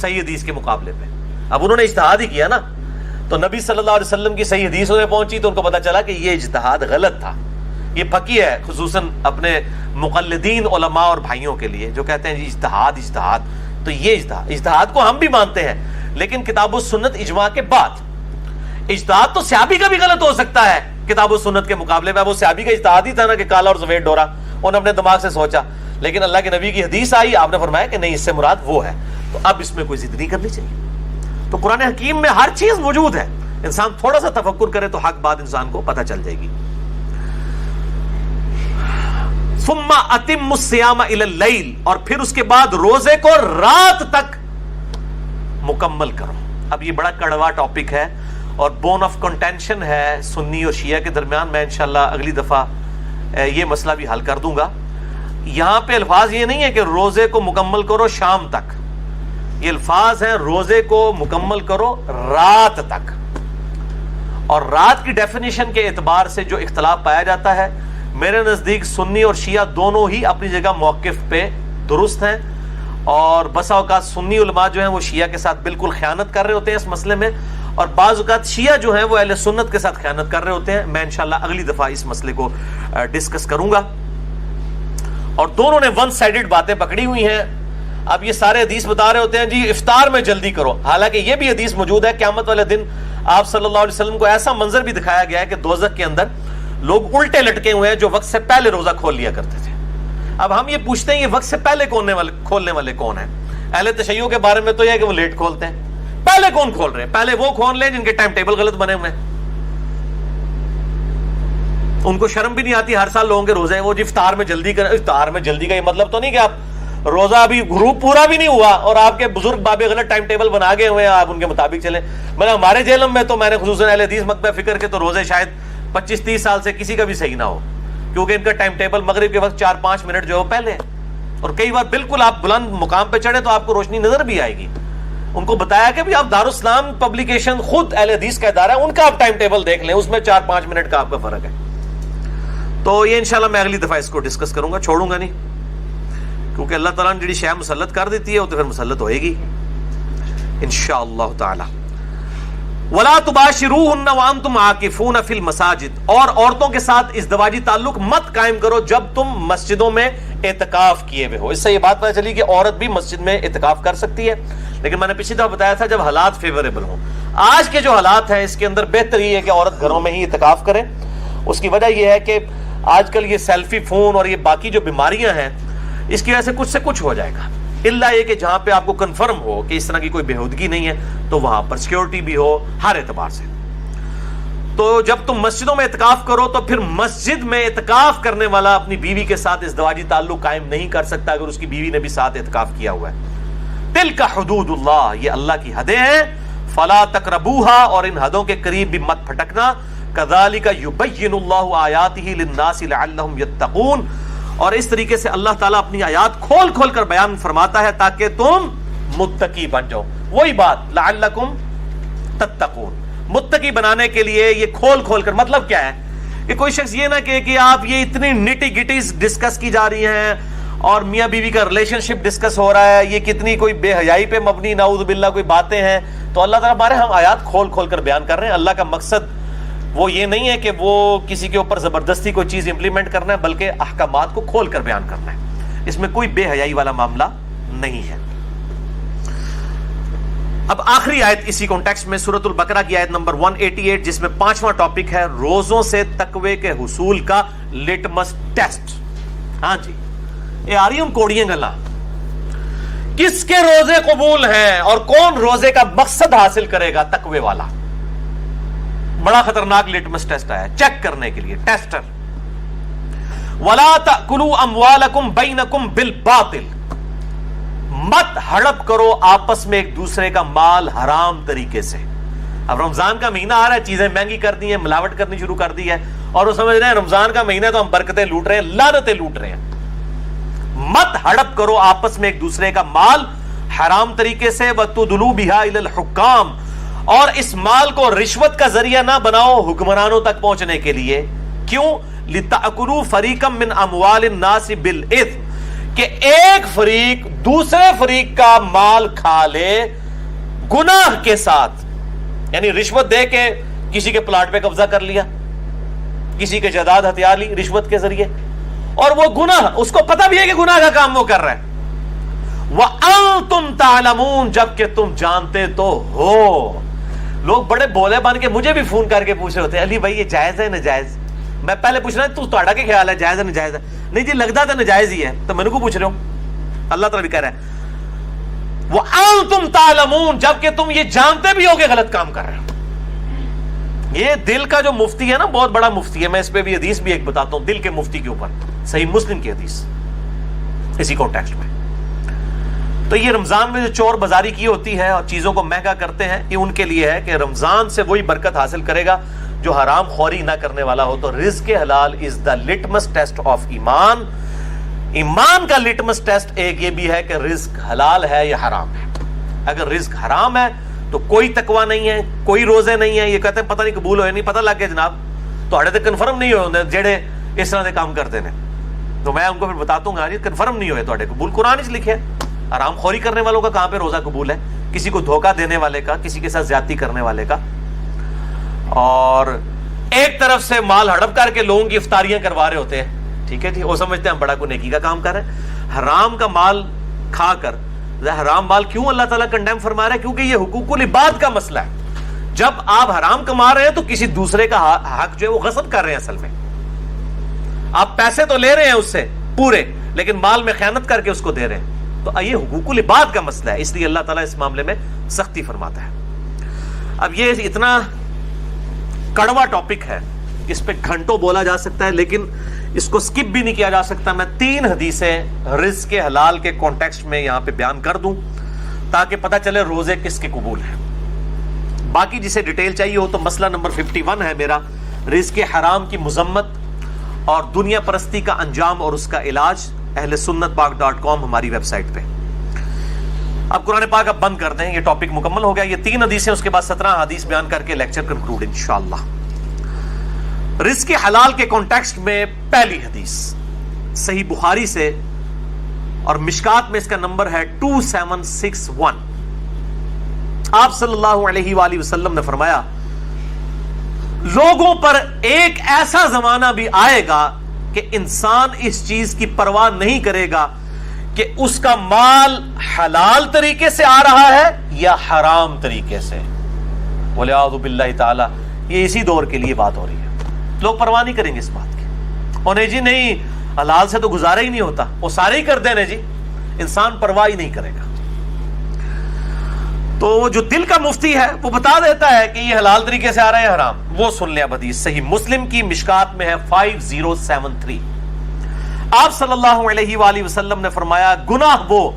صحیح حدیث کے مقابلے پہ. اب انہوں نے اجتہاد ہی کیا نا، تو نبی صلی اللہ علیہ وسلم کی صحیح حدیث انہیں پہنچی تو ان کو پتہ چلا کہ یہ اجتہاد غلط تھا. یہ پکی ہے خصوصاً اپنے مقلدین علماء اور بھائیوں کے لیے جو کہتے ہیں جی اجتہاد. تو یہ اجتہاد کو ہم بھی مانتے ہیں لیکن کتاب و سنت اجماع کے بعد. اجتہاد تو صحابی کا بھی غلط ہو سکتا ہے کتاب و سنت کے مقابلے میں. وہ صحابی کا اجتہاد ہی تھا نا کہ کالا اور سفید ڈورا، انہوں نے اپنے دماغ سے سوچا، لیکن اللہ کے نبی کی حدیث آئی، آپ نے فرمایا کہ نہیں اس سے مراد وہ ہے. تو اب اس میں کوئی ضد نہیں کرنی چاہیے. تو قرآن حکیم میں ہر چیز موجود ہے، انسان تھوڑا سا تفکر کرے تو حق بات انسان کو پتہ چل جائے گی. ثم اتم الصیام الی اللیل، اور پھر اس کے بعد روزے کو رات تک مکمل کرو. اب یہ بڑا کڑوا ٹاپک ہے اور بون آف کنٹینشن ہے سنی اور شیعہ کے درمیان. میں انشاءاللہ اگلی دفعہ یہ مسئلہ بھی حل کر دوں گا. یہاں پہ الفاظ یہ نہیں ہے کہ روزے کو مکمل کرو شام تک، یہ الفاظ ہیں روزے کو مکمل کرو رات تک. اور رات کی ڈیفینیشن کے اعتبار سے جو اختلاف پایا جاتا ہے، میرے نزدیک سنی اور شیعہ دونوں ہی اپنی جگہ موقف پہ درست ہیں. اور بسا اوقات سنی علماء جو ہیں وہ شیعہ کے ساتھ بالکل خیانت کر رہے ہوتے ہیں اس مسئلے میں، اور بعض اوقات شیعہ جو ہیں وہ اہل سنت کے ساتھ خیانت کر رہے ہوتے ہیں. میں انشاءاللہ اگلی دفعہ اس مسئلے کو ڈسکس کروں گا. اور دونوں نے ون سائیڈڈ باتیں پکڑی ہوئی ہیں. اب یہ سارے حدیث بتا رہے ہوتے ہیں جی افطار میں جلدی کرو، حالانکہ یہ بھی حدیث موجود ہے قیامت والے دن آپ صلی اللہ علیہ وسلم کو ایسا منظر بھی دکھایا گیا ہے کہ دوزخ کے اندر لوگ الٹے لٹکے ہوئے ہیں جو وقت سے پہلے روزہ کھول لیا کرتے تھے. اب ہم یہ پوچھتے ہیں یہ وقت سے پہلے کھولنے والے کون ہیں؟ اہل تشیع کے بارے میں تو یہ ہے کہ وہ لیٹ کھولتے ہیں. پہلے کون کھول رہے ہیں؟ پہلے وہ کھول لیں جن کے ٹائم ٹیبل غلط بنے ہوئے ہیں. ان کو شرم بھی نہیں آتی، ہر سال لوگوں کے روزے ہیں وہ جی افطار میں جلدی کریں. افطار میں جلدی کا یہ مطلب تو نہیں کہ آپ روزہ ابھی گروپ پورا بھی نہیں ہوا اور آپ کے بزرگ بابے غلط ٹائم ٹیبل بنا گئے ہوئے ہیں، آپ ان کے مطابق چلیں. مطلب ہمارے جیلم میں تو میں نے خصوصاً اہل حدیث مکتبہ فکر کے تو روزے شاید 25-30 سال سے کسی کا بھی صحیح نہ ہو، کیونکہ ان کا ٹائم ٹیبل مغرب کے وقت 4-5 منٹ جو ہے وہ پہلے ہے. اور کئی بار بالکل آپ بلند مقام پہ چڑھے تو آپ کو روشنی نظر بھی آئے گی. ان کو بتایا کہ بھی آپ دارالاسلام پبلیکیشن خود اہل حدیث کا ادارہ ہے، ان کا آپ ٹائم ٹیبل دیکھ لیں، اس میں 4-5 منٹ کا آپ کا فرق ہے. تو یہ انشاءاللہ میں اگلی دفعہ اس کو ڈسکس کروں گا، چھوڑوں گا نہیں، کیونکہ اللہ تعالیٰ نے جڑی شے مسلط کر دیتی ہے وہ تو پھر مسلط ہوئے گی انشاءاللہ تعالی. وَلَا تُبَاشِرُوهُنَّ وَأَنْتُمْ عَاكِفُونَ فِي الْمَسَاجِدِ، اور عورتوں کے ساتھ ازدواجی تعلق مت قائم کرو جب تم مسجدوں میں اعتکاف کیے ہوئے ہو. اس سے یہ بات پتہ چلی کہ عورت بھی مسجد میں اعتکاف کر سکتی ہے، لیکن میں نے پچھلی دفعہ بتایا تھا جب حالات فیوریبل ہوں. آج کے جو حالات ہیں اس کے اندر بہتر یہ ہے کہ عورت گھروں میں ہی اعتکاف کرے. اس کی وجہ یہ ہے کہ آج کل یہ سیلفی فون اور یہ باقی جو بیماریاں ہیں اس کی وجہ سے کچھ ہو جائے گا، اللہ یہ کہ جہاں پہ آپ کو کنفرم ہو کہ اس طرح کی کوئی بےہودگی نہیں ہے تو وہاں پر سیکیورٹی بھی ہو ہر اعتبار سے. تو جب تم مسجدوں میں اعتکاف کرو تو پھر مسجد میں اعتکاف کرنے والا اپنی بیوی کے ساتھ ازدواجی تعلق قائم نہیں کر سکتا اگر اس کی بیوی نے بھی ساتھ اعتکاف کیا ہوا ہے. تلک حدود اللہ، یہ اللہ کی حدیں ہیں. فلا تقربوها، اور ان حدوں کے قریب بھی مت پھٹکنا. کذالک یبین اللہ آیاتہ للناس لعلہم یتقون، اور اس طریقے سے اللہ تعالیٰ اپنی آیات کھول کھول کر بیان فرماتا ہے تاکہ تم متقی بن جاؤ. وہی بات لعلکم تتقون، متقی بنانے کے لیے یہ کھول کھول کر. مطلب کیا ہے کہ کوئی شخص یہ نہ کہ آپ یہ اتنی نٹی گٹیز ڈسکس کی جا رہی ہیں اور میاں بیوی کا ریلیشن شپ ڈسکس ہو رہا ہے، یہ کتنی کوئی بے حیائی پہ مبنی نعوذ باللہ کوئی باتیں ہیں. تو اللہ تعالیٰ ہمارے ہم آیات کھول کھول کر بیان کر رہے ہیں. اللہ کا مقصد وہ یہ نہیں ہے کہ وہ کسی کے اوپر زبردستی کوئی چیز امپلیمنٹ کرنا ہے، بلکہ احکامات کو کھول کر بیان کرنا ہے. اس میں کوئی بے حیائی والا معاملہ نہیں ہے. اب آخری آیت اسی کانٹیکسٹ میں سورۃ البقرہ کی آیت نمبر 188 جس میں 5واں ٹاپک ہے روزوں سے تقوی کے حصول کا لٹمس ٹیسٹ. ہاں جی، یہ آ رہی ہوں کوڑیاں گلا. کس کے روزے قبول ہیں اور کون روزے کا مقصد حاصل کرے گا؟ تقوی والا. بڑا خطرناک لٹمس ٹیسٹ آیا چیک کرنے کے لیے. ٹیسٹر. وَلَا تَأْكُلُوا أَمْوَالَكُمْ بَيْنَكُمْ بِالْبَاطِلِ، مت ہڑپ کرو آپس میں ایک دوسرے کا مال حرام طریقے سے. اب رمضان کا مہینہ آ رہا ہے، چیزیں مہنگی کر دی ہیں، ملاوٹ کرنی شروع کر دی ہے، اور وہ سمجھ رہے ہیں رمضان کا مہینہ تو ہم برکتیں لوٹ رہے ہیں، لعنتیں لوٹ رہے ہیں. مت ہڑپ کرو آپس میں ایک دوسرے کا مال حرام طریقے سے. وَتُدْلُوا بِهَا إِلَى الْحُكَّامِ، اور اس مال کو رشوت کا ذریعہ نہ بناؤ حکمرانوں تک پہنچنے کے لیے. کیوں؟ لِتَأْكُلُوا فَرِيقًا مِّنْ أَمْوَالِ النَّاسِ بِالْإِثْمِ، کہ ایک فریق دوسرے فریق کا مال کھا لے گناہ کے ساتھ. یعنی رشوت دے کے کسی کے پلاٹ پہ قبضہ کر لیا، کسی کے جائیداد ہتھیار لی رشوت کے ذریعے، اور وہ گناہ اس کو پتہ بھی ہے کہ گناہ کا کام وہ کر رہا ہے. وَأَنْتُمْ تَعْلَمُونَ، جبکہ تم جانتے تو ہو. لوگ بڑے بولے بن کے مجھے بھی فون کر کے پوچھ رہے ہوتے ہیں، علی بھائی یہ جائز ہے ناجائز؟ میں پہلے پوچھ رہا ہوں تہاڈا کیا خیال ہے، جائز ہے ناجائز ہے؟ نہیں جی لگتا تو ناجائز ہی ہے. تو میں نے کو پوچھ رہا ہوں، اللہ تعالیٰ بھی کہہ رہا ہے وَأَنْتُمْ تَعْلَمُونَ، جبکہ تم یہ جانتے بھی ہو کہ غلط کام کر رہے ہو. یہ دل کا جو مفتی ہے نا، بہت بڑا مفتی ہے، میں اس پہ بھی حدیث بھی ایک بتاتا ہوں دل کے مفتی کے اوپر، صحیح مسلم کی حدیث اسی کانٹیکسٹ میں. تو یہ رمضان میں جو چور بازاری کی ہوتی ہے اور چیزوں کو مہنگا کرتے ہیں، یہ ان کے لیے ہے کہ رمضان سے وہی برکت حاصل کرے گا جو حرام خوری نہ کرنے والا ہو. تو رزق حلال از دا لٹمس ٹیسٹ آف ایمان. ایمان کا لٹمس ٹیسٹ ایک یہ بھی ہے کہ رزق حلال ہے یا حرام ہے. اگر رزق حرام ہے تو کوئی تقوی نہیں ہے، کوئی روزے نہیں ہے. یہ کہتے ہیں پتہ نہیں قبول ہوئے، نہیں پتہ لگ گیا جناب تو ہڑے تو کنفرم نہیں ہوئے جڑے اس طرح کے کام کرتے ہیں. تو میں ان کو پھر بتاتا ہوں کنفرم نہیں ہوئے تو قبول. قرآن اس لکھے حرام خوری کرنے والوں کا کہاں پہ روزہ قبول ہے؟ کسی کو دھوکہ دینے والے کا، کسی کے ساتھ زیادتی کرنے والے کا. اور ایک طرف سے مال ہڑپ کر کے لوگوں کی افطاریاں کروا رہے ہوتے ہیں، ٹھیک ہے جی، وہ سمجھتے ہیں ہم بڑا کوئی نیکی کا کام کر رہے ہیں. حرام کا مال کھا کر، حرام مال کیوں اللہ تعالیٰ کنڈیم فرما رہا ہے؟ کیونکہ یہ حقوق العباد کا مسئلہ ہے. جب آپ حرام کما رہے ہیں تو کسی دوسرے کا حق جو ہے وہ غصب کر رہے ہیں. اصل میں آپ پیسے تو لے رہے ہیں اس سے پورے، لیکن مال میں خیانت کر کے اس کو دے رہے ہیں. تو یہ حقوق العباد کا مسئلہ ہے، اس لیے اللہ تعالیٰ اس معاملے میں سختی فرماتا ہے. اب یہ اتنا کڑوا ٹاپک ہے، اس پہ گھنٹوں بولا جا سکتا ہے، لیکن اس کو سکپ بھی نہیں کیا جا سکتا. میں 3 حدیثیں رزق حلال کے کانٹیکسٹ میں یہاں پہ بیان کر دوں تاکہ پتہ چلے روزے کس کے قبول ہیں. باقی جسے ڈیٹیل چاہیے ہو تو مسئلہ نمبر 51 ہے میرا، رزق حرام کی مذمت اور دنیا پرستی کا انجام اور اس کا علاج، اہل سنت پاک.com ہماری ویب سائٹ پہ. اب قرآن پاک اب بند کر دیں، یہ ٹاپک مکمل ہو گیا. یہ 3 حدیثیں، اس کے بعد 17 حدیث بیان کر کے لیکچر کنکلوڈ انشاءاللہ. رزق حلال کے کانٹیکسٹ میں پہلی حدیث صحیح بخاری سے اور مشکات میں اس کا نمبر ہے 2761. آپ صلی اللہ علیہ وآلہ وسلم نے فرمایا لوگوں پر ایک ایسا زمانہ بھی آئے گا کہ انسان اس چیز کی پرواہ نہیں کرے گا کہ اس کا مال حلال طریقے سے آ رہا ہے یا حرام طریقے سے. وَلِعَاذُ بِاللَّهِ تعالی، یہ اسی دور کے لیے بات ہو رہی ہے. لوگ پرواہ نہیں کریں گے اس بات کی، انہیں جی نہیں حلال سے تو گزارا ہی نہیں ہوتا، وہ سارے ہی کر دینے جی، انسان پرواہ ہی نہیں کرے گا. تو جو دل کا مفتی ہے وہ بتا دیتا ہے کہ یہ حلال طریقے سے آ رہا ہے حرام. وہ سن لیا حدیث صحیح مسلم کی مشکات میں ہے 5073. آپ صلی اللہ علیہ وآلہ وسلم نے فرمایا گناہ وہ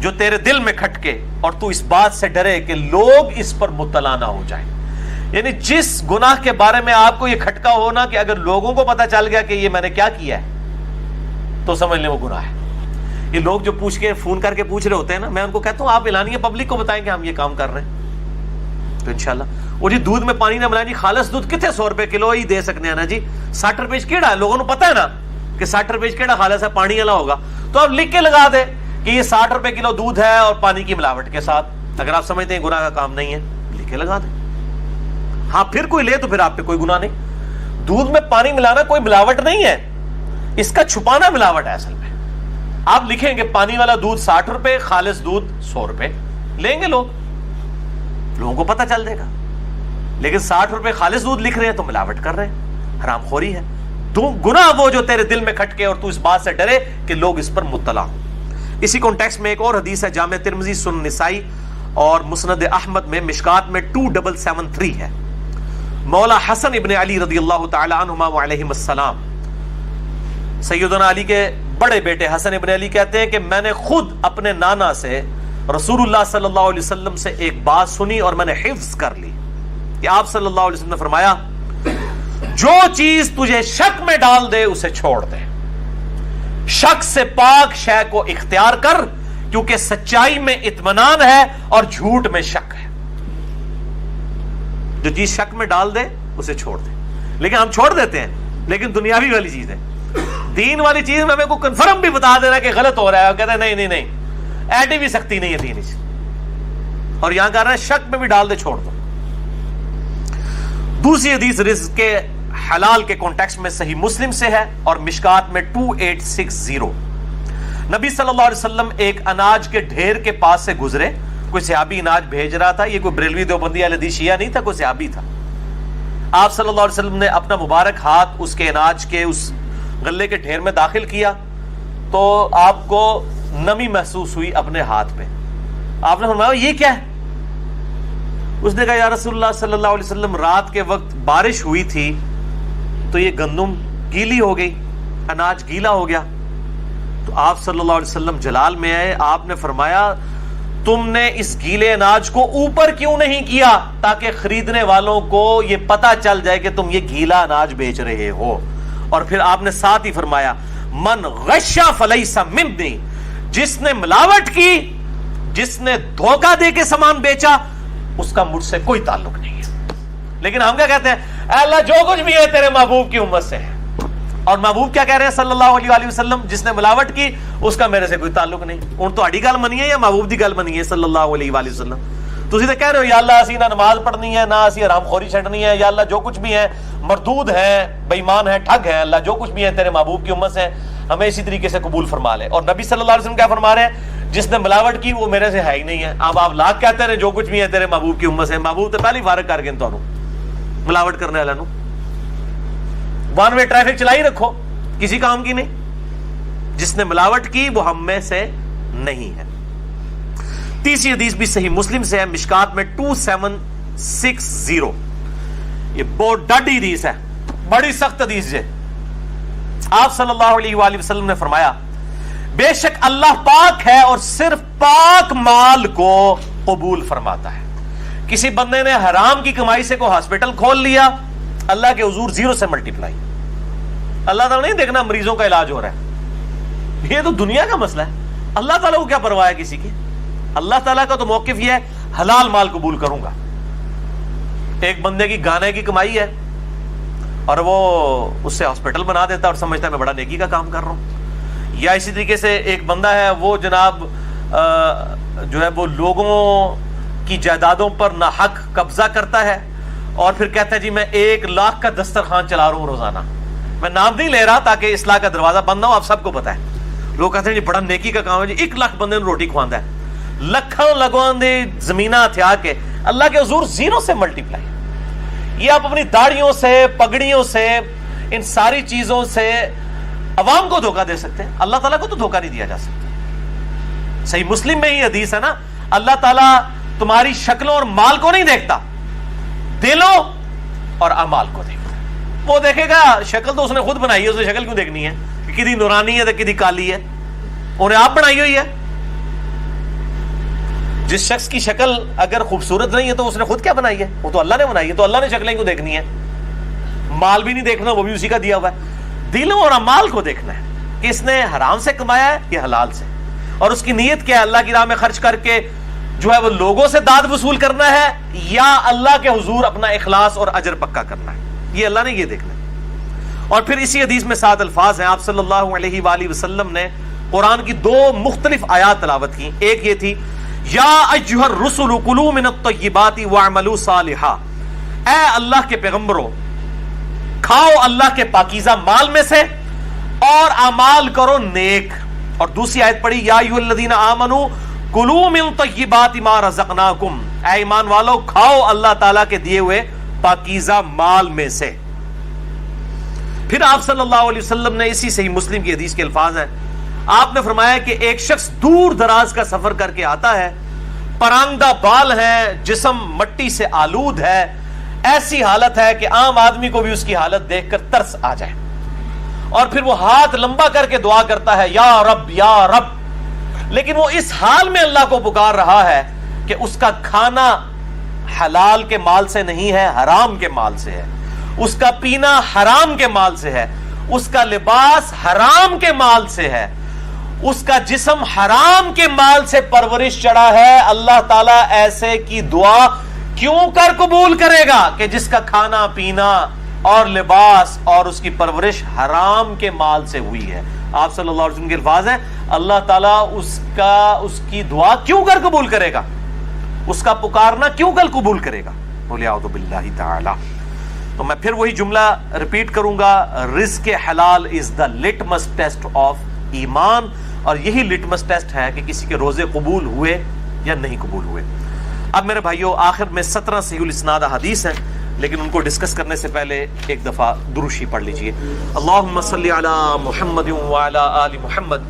جو تیرے دل میں کھٹکے اور تو اس بات سے ڈرے کہ لوگ اس پر مطلع نہ ہو جائیں. یعنی جس گناہ کے بارے میں آپ کو یہ کھٹکا ہونا کہ اگر لوگوں کو پتا چل گیا کہ یہ میں نے کیا کیا ہے تو سمجھ لیں وہ گناہ ہے. یہ لوگ جو پوچھ کے فون کر کے پوچھ رہے ہوتے ہیں نا، میں ان کو کہتا ہوں آپ اعلانیہ پبلک کو بتائیں کہ ہم یہ کام کر رہے ہیں تو انشاءاللہ. وہ جی دودھ میں پانی نہ ملائیں جی، خالص دودھ کتنے 100 روپے کلو ہی دے سکنے ہیں نا جی. 60 روپے کیڑا ہے، لوگوں کو پتا ہے نا کہ 60 روپے کیڑا خالص ہے، پانی والا ہوگا. تو آپ لکھ کے لگا دیں کہ یہ 60 روپے کلو دودھ ہے اور پانی کی ملاوٹ کے ساتھ. اگر آپ سمجھتے ہیں گناہ کا کام نہیں ہے لکھ کے لگا دیں. ہاں پھر کوئی لے تو پھر آپ پہ کوئی گناہ نہیں. دودھ میں پانی ملانا کوئی ملاوٹ نہیں ہے، اس کا چھپانا ملاوٹ ہے. اصل میں آپ لکھیں گے پانی والا دودھ 60 روپے، خالص دودھ 100 روپے، لیں گے لوگوں کو پتہ چل جائے گا. لیکن 60 روپے خالص دودھ لکھ رہے ہیں تو ملاوٹ کر رہے ہیں، حرام خوری ہے. گناہ وہ جو تیرے دل میں کھٹکے اور تو اس بات سے ڈرے کہ لوگ اس پر مطلع ہوں. اسی کانٹیکسٹ میں ایک اور حدیث ہے جامع ترمذی، سنن نسائی اور مسند احمد میں مشکات میں 2773 ہے. مولا حسن ابن علی رضی اللہ تعالی عنہما وعلیہم السلام، سیدنا علی کے بڑے بیٹے حسن ابن علی کہتے ہیں کہ میں نے خود اپنے نانا سے رسول اللہ صلی اللہ علیہ وسلم سے ایک بات سنی اور میں نے حفظ کر لی کہ آپ صلی اللہ علیہ وسلم نے فرمایا جو چیز تجھے شک میں ڈال دے اسے چھوڑ دے، شک سے پاک شے کو اختیار کر، کیونکہ سچائی میں اطمینان ہے اور جھوٹ میں شک ہے. جو چیز شک میں ڈال دے اسے چھوڑ دے. لیکن ہم چھوڑ دیتے ہیں، لیکن دنیاوی والی چیز ہے. دین والی چیز میں ہمیں کو کنفرم بھی بتا دے رہا ہے کہ غلط ہو رہا ہے اور کہتے ہیں نہیں نہیں نہیں، ایڈی بھی سختی نہیں ہے دین سے. اور یہاں کہہ رہا ہے شک میں بھی ڈال دے چھوڑ دو. دوسری حدیث رزق کے حلال کے کانٹیکسٹ میں صحیح مسلم سے ہے اور مشکات میں 2860. نبی صلی اللہ علیہ وسلم ایک اناج کے ڈھیر کے پاس سے گزرے. کوئی صحابی اناج بھیج رہا تھا، یہ کوئی بریلوی دیوبندی اہل حدیث شیعہ نہیں تھا، کوئی صحابی تھا. آپ صلی اللہ علیہ وسلم نے اپنا مبارک ہاتھ اس کے اناج کے اس غلے کے ڈھیر میں داخل کیا تو آپ کو نمی محسوس ہوئی اپنے ہاتھ پہ. آپ نے فرمایا یہ کیا ہے؟ اس نے کہا یا رسول اللہ صلی اللہ علیہ وسلم رات کے وقت بارش ہوئی تھی تو یہ گندم گیلی ہو گئی، اناج گیلا ہو گیا. تو آپ صلی اللہ علیہ وسلم جلال میں آئے، آپ نے فرمایا تم نے اس گیلے اناج کو اوپر کیوں نہیں کیا تاکہ خریدنے والوں کو یہ پتا چل جائے کہ تم یہ گیلا اناج بیچ رہے ہو. اور پھر آپ نے ساتھ ہی فرمایا من غشا فلیس منی، جس نے ملاوٹ کی، جس نے دھوکہ دے کے سامان بیچا، اس کا مجھ سے کوئی تعلق نہیں ہے. لیکن ہم کیا کہتے ہیں؟ اے اللہ جو کچھ بھی ہے تیرے محبوب کی امت سے ہے. اور محبوب کیا کہہ رہے ہیں صلی اللہ علیہ وآلہ وسلم؟ جس نے ملاوٹ کی اس کا میرے سے کوئی تعلق نہیں. ان تو اڑی گل منی ہے یا محبوب دی گل منی ہے صلی اللہ علیہ وآلہ وسلم؟ تسی تو کہہ رہے ہو یا اللہ اسی نہ نماز پڑھنی ہے نہ اسی حرام خوری چھڈنی ہے، یا اللہ جو کچھ بھی ہے مردود ہے، بے ایمان ہے، ٹھگ ہے، اللہ جو کچھ بھی ہے تیرے محبوب کی امت سے ہمیں اسی طریقے سے قبول فرما لے. اور نبی صلی اللہ علیہ وسلم کیا فرما رہے ہیں؟ جس نے ملاوٹ کی وہ میرے سے ہے ہی نہیں ہے. اب آپ لاکھ کہتے رہے جو کچھ بھی ہے تیرے محبوب کی امت سے، محبوب تو پہلے ہی فارغ کر گئے تانوں ملاوٹ کرنے والوں. ون وے ٹریفک چلائی رکھو، کسی کام کی نہیں. جس نے ملاوٹ کی وہ ہم میں سے نہیں ہے. تیسری حدیث بھی صحیح مسلم سے ہے، مشکات میں 2760. یہ بہت ڈاڈی حدیث ہے، بڑی سخت حدیث ہے. آپ صلی اللہ علیہ وآلہ وسلم نے فرمایا بے شک اللہ پاک ہے اور صرف پاک مال کو قبول فرماتا ہے. کسی بندے نے حرام کی کمائی سے کوئی ہاسپٹل کھول لیا، اللہ کے حضور 0 سے ملٹیپلائی. اللہ تعالیٰ نہیں دیکھنا مریضوں کا علاج ہو رہا ہے، یہ تو دنیا کا مسئلہ ہے. اللہ تعالیٰ کو کیا پرواہ ہے کسی کی؟ اللہ تعالیٰ کا تو موقف یہ ہے حلال مال قبول کروں گا. ایک بندے کی گانے کی کمائی ہے اور وہ اس سے ہاسپٹل بنا دیتا اور سمجھتا ہے میں بڑا نیکی کا کام کر رہا ہوں. یا اسی طریقے سے ایک بندہ ہے وہ جناب جو ہے وہ لوگوں کی جائیدادوں پر ناحق قبضہ کرتا ہے اور پھر کہتا ہے جی میں 1 لاکھ کا دسترخوان چلا رہا ہوں روزانہ. میں نام نہیں لے رہا تاکہ اصلاح کا دروازہ بند نہ ہو، آپ سب کو پتا ہے. لوگ کہتے ہیں جی بڑا نیکی کا کام ہے، جی 1 لاکھ بندے نے روٹی کھواندا ہے، لکھاں لگوان دے زمینہ ہتھیا کے اللہ کے حضور 0 سے ملٹیپلائی. یہ آپ اپنی داڑھیوں سے، پگڑیوں سے، ان ساری چیزوں سے عوام کو دھوکہ دے سکتے ہیں، اللہ تعالیٰ کو تو دھوکہ نہیں دیا جا سکتا. صحیح مسلم میں ہی حدیث ہے نا، اللہ تعالیٰ تمہاری شکلوں اور مال کو نہیں دیکھتا، دلوں اور اعمال کو دیکھتا. وہ دیکھے گا شکل تو اس نے خود بنائی ہے، اسے شکل کیوں دیکھنی ہے کہ کدی نورانی ہے تو کدی کالی ہے، انہیں آپ بنائی ہوئی ہے. جس شخص کی شکل اگر خوبصورت نہیں ہے تو اس نے خود کیا بنائی ہے؟ وہ تو اللہ نے بنائی ہے، تو اللہ نے شکلیں کیوں دیکھنی ہے؟ مال بھی نہیں دیکھنا، وہ بھی اسی کا دیا ہوا ہے. دلوں اور اعمال کو دیکھنا ہے کہ اس نے حرام سے کمایا ہے یا حلال سے، اور اس کی نیت کیا ہے، اللہ کی راہ میں خرچ کر کے جو ہے وہ لوگوں سے داد وصول کرنا ہے یا اللہ کے حضور اپنا اخلاص اور اجر پکا کرنا ہے. یہ اللہ نے یہ دیکھنا ہے. اور پھر اسی حدیث میں 7 الفاظ ہیں. آپ صلی اللہ علیہ وآلہ وسلم نے قرآن کی 2 مختلف آیات تلاوت کی. ایک یہ تھی یا ایھا الرسل کلوا من الطیبات واعملوا صالحا، اے اللہ کے پیغمبروں کھاؤ اللہ کے پاکیزہ مال میں سے اور اعمال کرو نیک. اور دوسری آیت پڑھی یا ایھا الذین آمنوا کلوا من طیبات ما رزقناکم، اے ایمان والو کھاؤ اللہ تعالیٰ کے دیے ہوئے پاکیزہ مال میں سے. پھر آپ صلی اللہ علیہ وسلم نے اسی صحیح مسلم کی حدیث کے الفاظ ہیں، آپ نے فرمایا کہ ایک شخص دور دراز کا سفر کر کے آتا ہے، پرانگدہ بال ہے، جسم مٹی سے آلود ہے، ایسی حالت ہے کہ عام آدمی کو بھی اس کی حالت دیکھ کر ترس آ جائے، اور پھر وہ ہاتھ لمبا کر کے دعا کرتا ہے یا رب یا رب، لیکن وہ اس حال میں اللہ کو پکار رہا ہے کہ اس کا کھانا حلال کے مال سے نہیں ہے، حرام کے مال سے ہے، اس کا پینا حرام کے مال سے ہے، اس کا لباس حرام کے مال سے ہے، اس کا جسم حرام کے مال سے پرورش چڑھا ہے۔ اللہ تعالیٰ ایسے کی دعا کیوں کر قبول کرے گا کہ جس کا کھانا پینا اور لباس اور اس کی پرورش حرام کے مال سے ہوئی ہے۔ آپ صلی اللہ علیہ وسلم کے الفاظ ہیں، اللہ تعالیٰ اس کی دعا کیوں کر قبول کرے گا، اس کا پکارنا کیوں کر قبول کرے گا؟ بولے اعوذ باللہ تعالی۔ تو میں پھر وہی جملہ ریپیٹ کروں گا، رزق حلال از دا لٹمس ٹیسٹ آف ایمان، اور یہی لٹمس ٹیسٹ ہے کہ کسی کے روزے قبول ہوئے یا نہیں قبول ہوئے۔ اب میرے بھائیوں، آخر میں 17 صحیح الاسناد احادیث ہیں، لیکن ان کو ڈسکس کرنے سے پہلے ایک دفعہ درود پڑھ لیجئے۔ اللہم صلی علی محمد وعلی آل محمد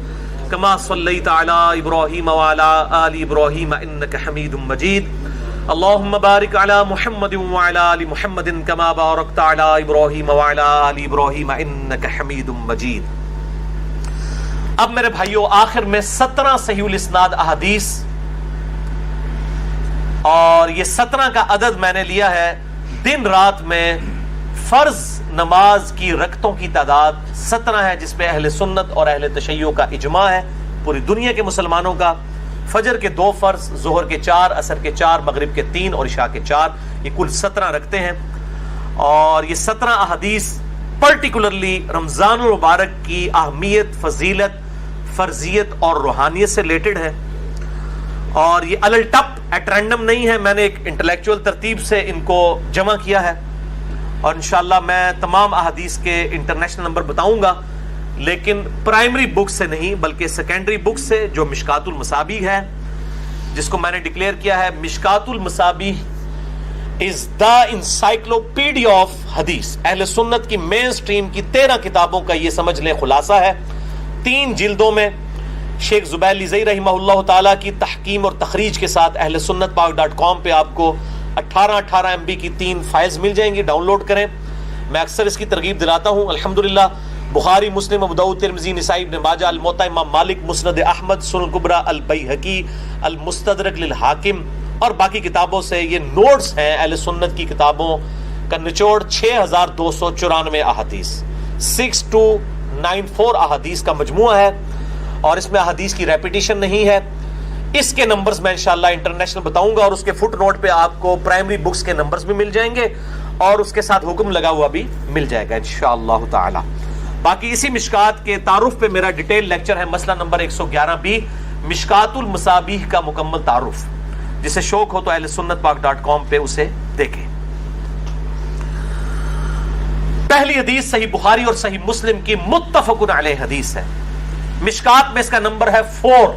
کما صلیت علی ابراہیم وعلی آل ابراہیم انک حمید مجید۔ اللہم بارک علی محمد وعلی آل محمد کما بارکت علی ابراہیم وعلی آل ابراہیم انک حمید مجید۔ اب میرے بھائیوں، آخر میں 17 صحیح الاسناد احادیث، اور یہ 17 کا عدد میں نے لیا ہے دن رات میں فرض نماز کی رکعتوں کی تعداد 17 ہے، جس پہ اہل سنت اور اہل تشیع کا اجماع ہے، پوری دنیا کے مسلمانوں کا۔ فجر کے 2 فرض، ظہر کے 4، عصر کے 4، مغرب کے 3 اور عشاء کے 4، یہ کل 17 رکھتے ہیں۔ اور یہ 17 احادیث پرٹیکولرلی رمضان المبارک کی اہمیت، فضیلت، فرضیت اور روحانیت سے ریلیٹڈ ہے، اور یہ الل ٹپ ایٹ رینڈم نہیں ہے، میں نے ایک انٹلیکچوئل ترتیب سے ان کو جمع کیا ہے، اور انشاءاللہ میں تمام احادیث کے انٹرنیشنل نمبر بتاؤں گا، لیکن پرائمری بک سے نہیں بلکہ سیکنڈری بک سے، جو مشکات المصابیح ہے، جس کو میں نے ڈکلیئر کیا ہے مشکات المصابیح از دا انسائکلوپیڈیا آف حدیث۔ اہل سنت کی مین سٹریم کی 13 کتابوں کا یہ سمجھ لیں خلاصہ ہے، 3 جلدوں میں، شیخ زبیر لیزئی رحمہ اللہ تعالیٰ کی تحکیم اور تخریج کے ساتھ اہل سنت پاک.com پہ آپ کو 18 MB کی 3 فائلز مل جائیں گی، ڈاؤن لوڈ کریں۔ میں اکثر اس کی ترغیب دلاتا ہوں، الحمدللہ بخاری، مسلم، ابو داؤد، ترمذی، نسائی، ابن ماجہ، الموطا امام مالک، مسند احمد، سنن الکبریٰ، البیہقی، المستدرک للحاکم اور باقی کتابوں سے یہ نوٹس ہیں۔ اہل سنت کی کتابوں کا نچوڑ 6294 احادیث، 6294 احادیث کا مجموعہ ہے، اور اس میں احادیث کی ریپیٹیشن نہیں ہے۔ اس کے نمبرز میں انشاءاللہ انٹرنیشنل بتاؤں گا، اور اس کے فٹ نوٹ پہ آپ کو پرائمری بکس کے نمبرز بھی مل جائیں گے، اور اس کے ساتھ حکم لگا ہوا بھی مل جائے گا انشاءاللہ تعالی۔ باقی اسی مشکات کے تعارف پہ میرا ڈیٹیل لیکچر ہے، مسئلہ نمبر 111B، مشکات المصابیح کا مکمل تعارف۔ جسے شوق ہو تو اہل سنت پاک.com پہ اسے دیکھیں۔ پہلی حدیث صحیح بخاری اور صحیح مسلم کی متفق علیہ حدیث ہے، مشکات میں اس کا نمبر ہے 4۔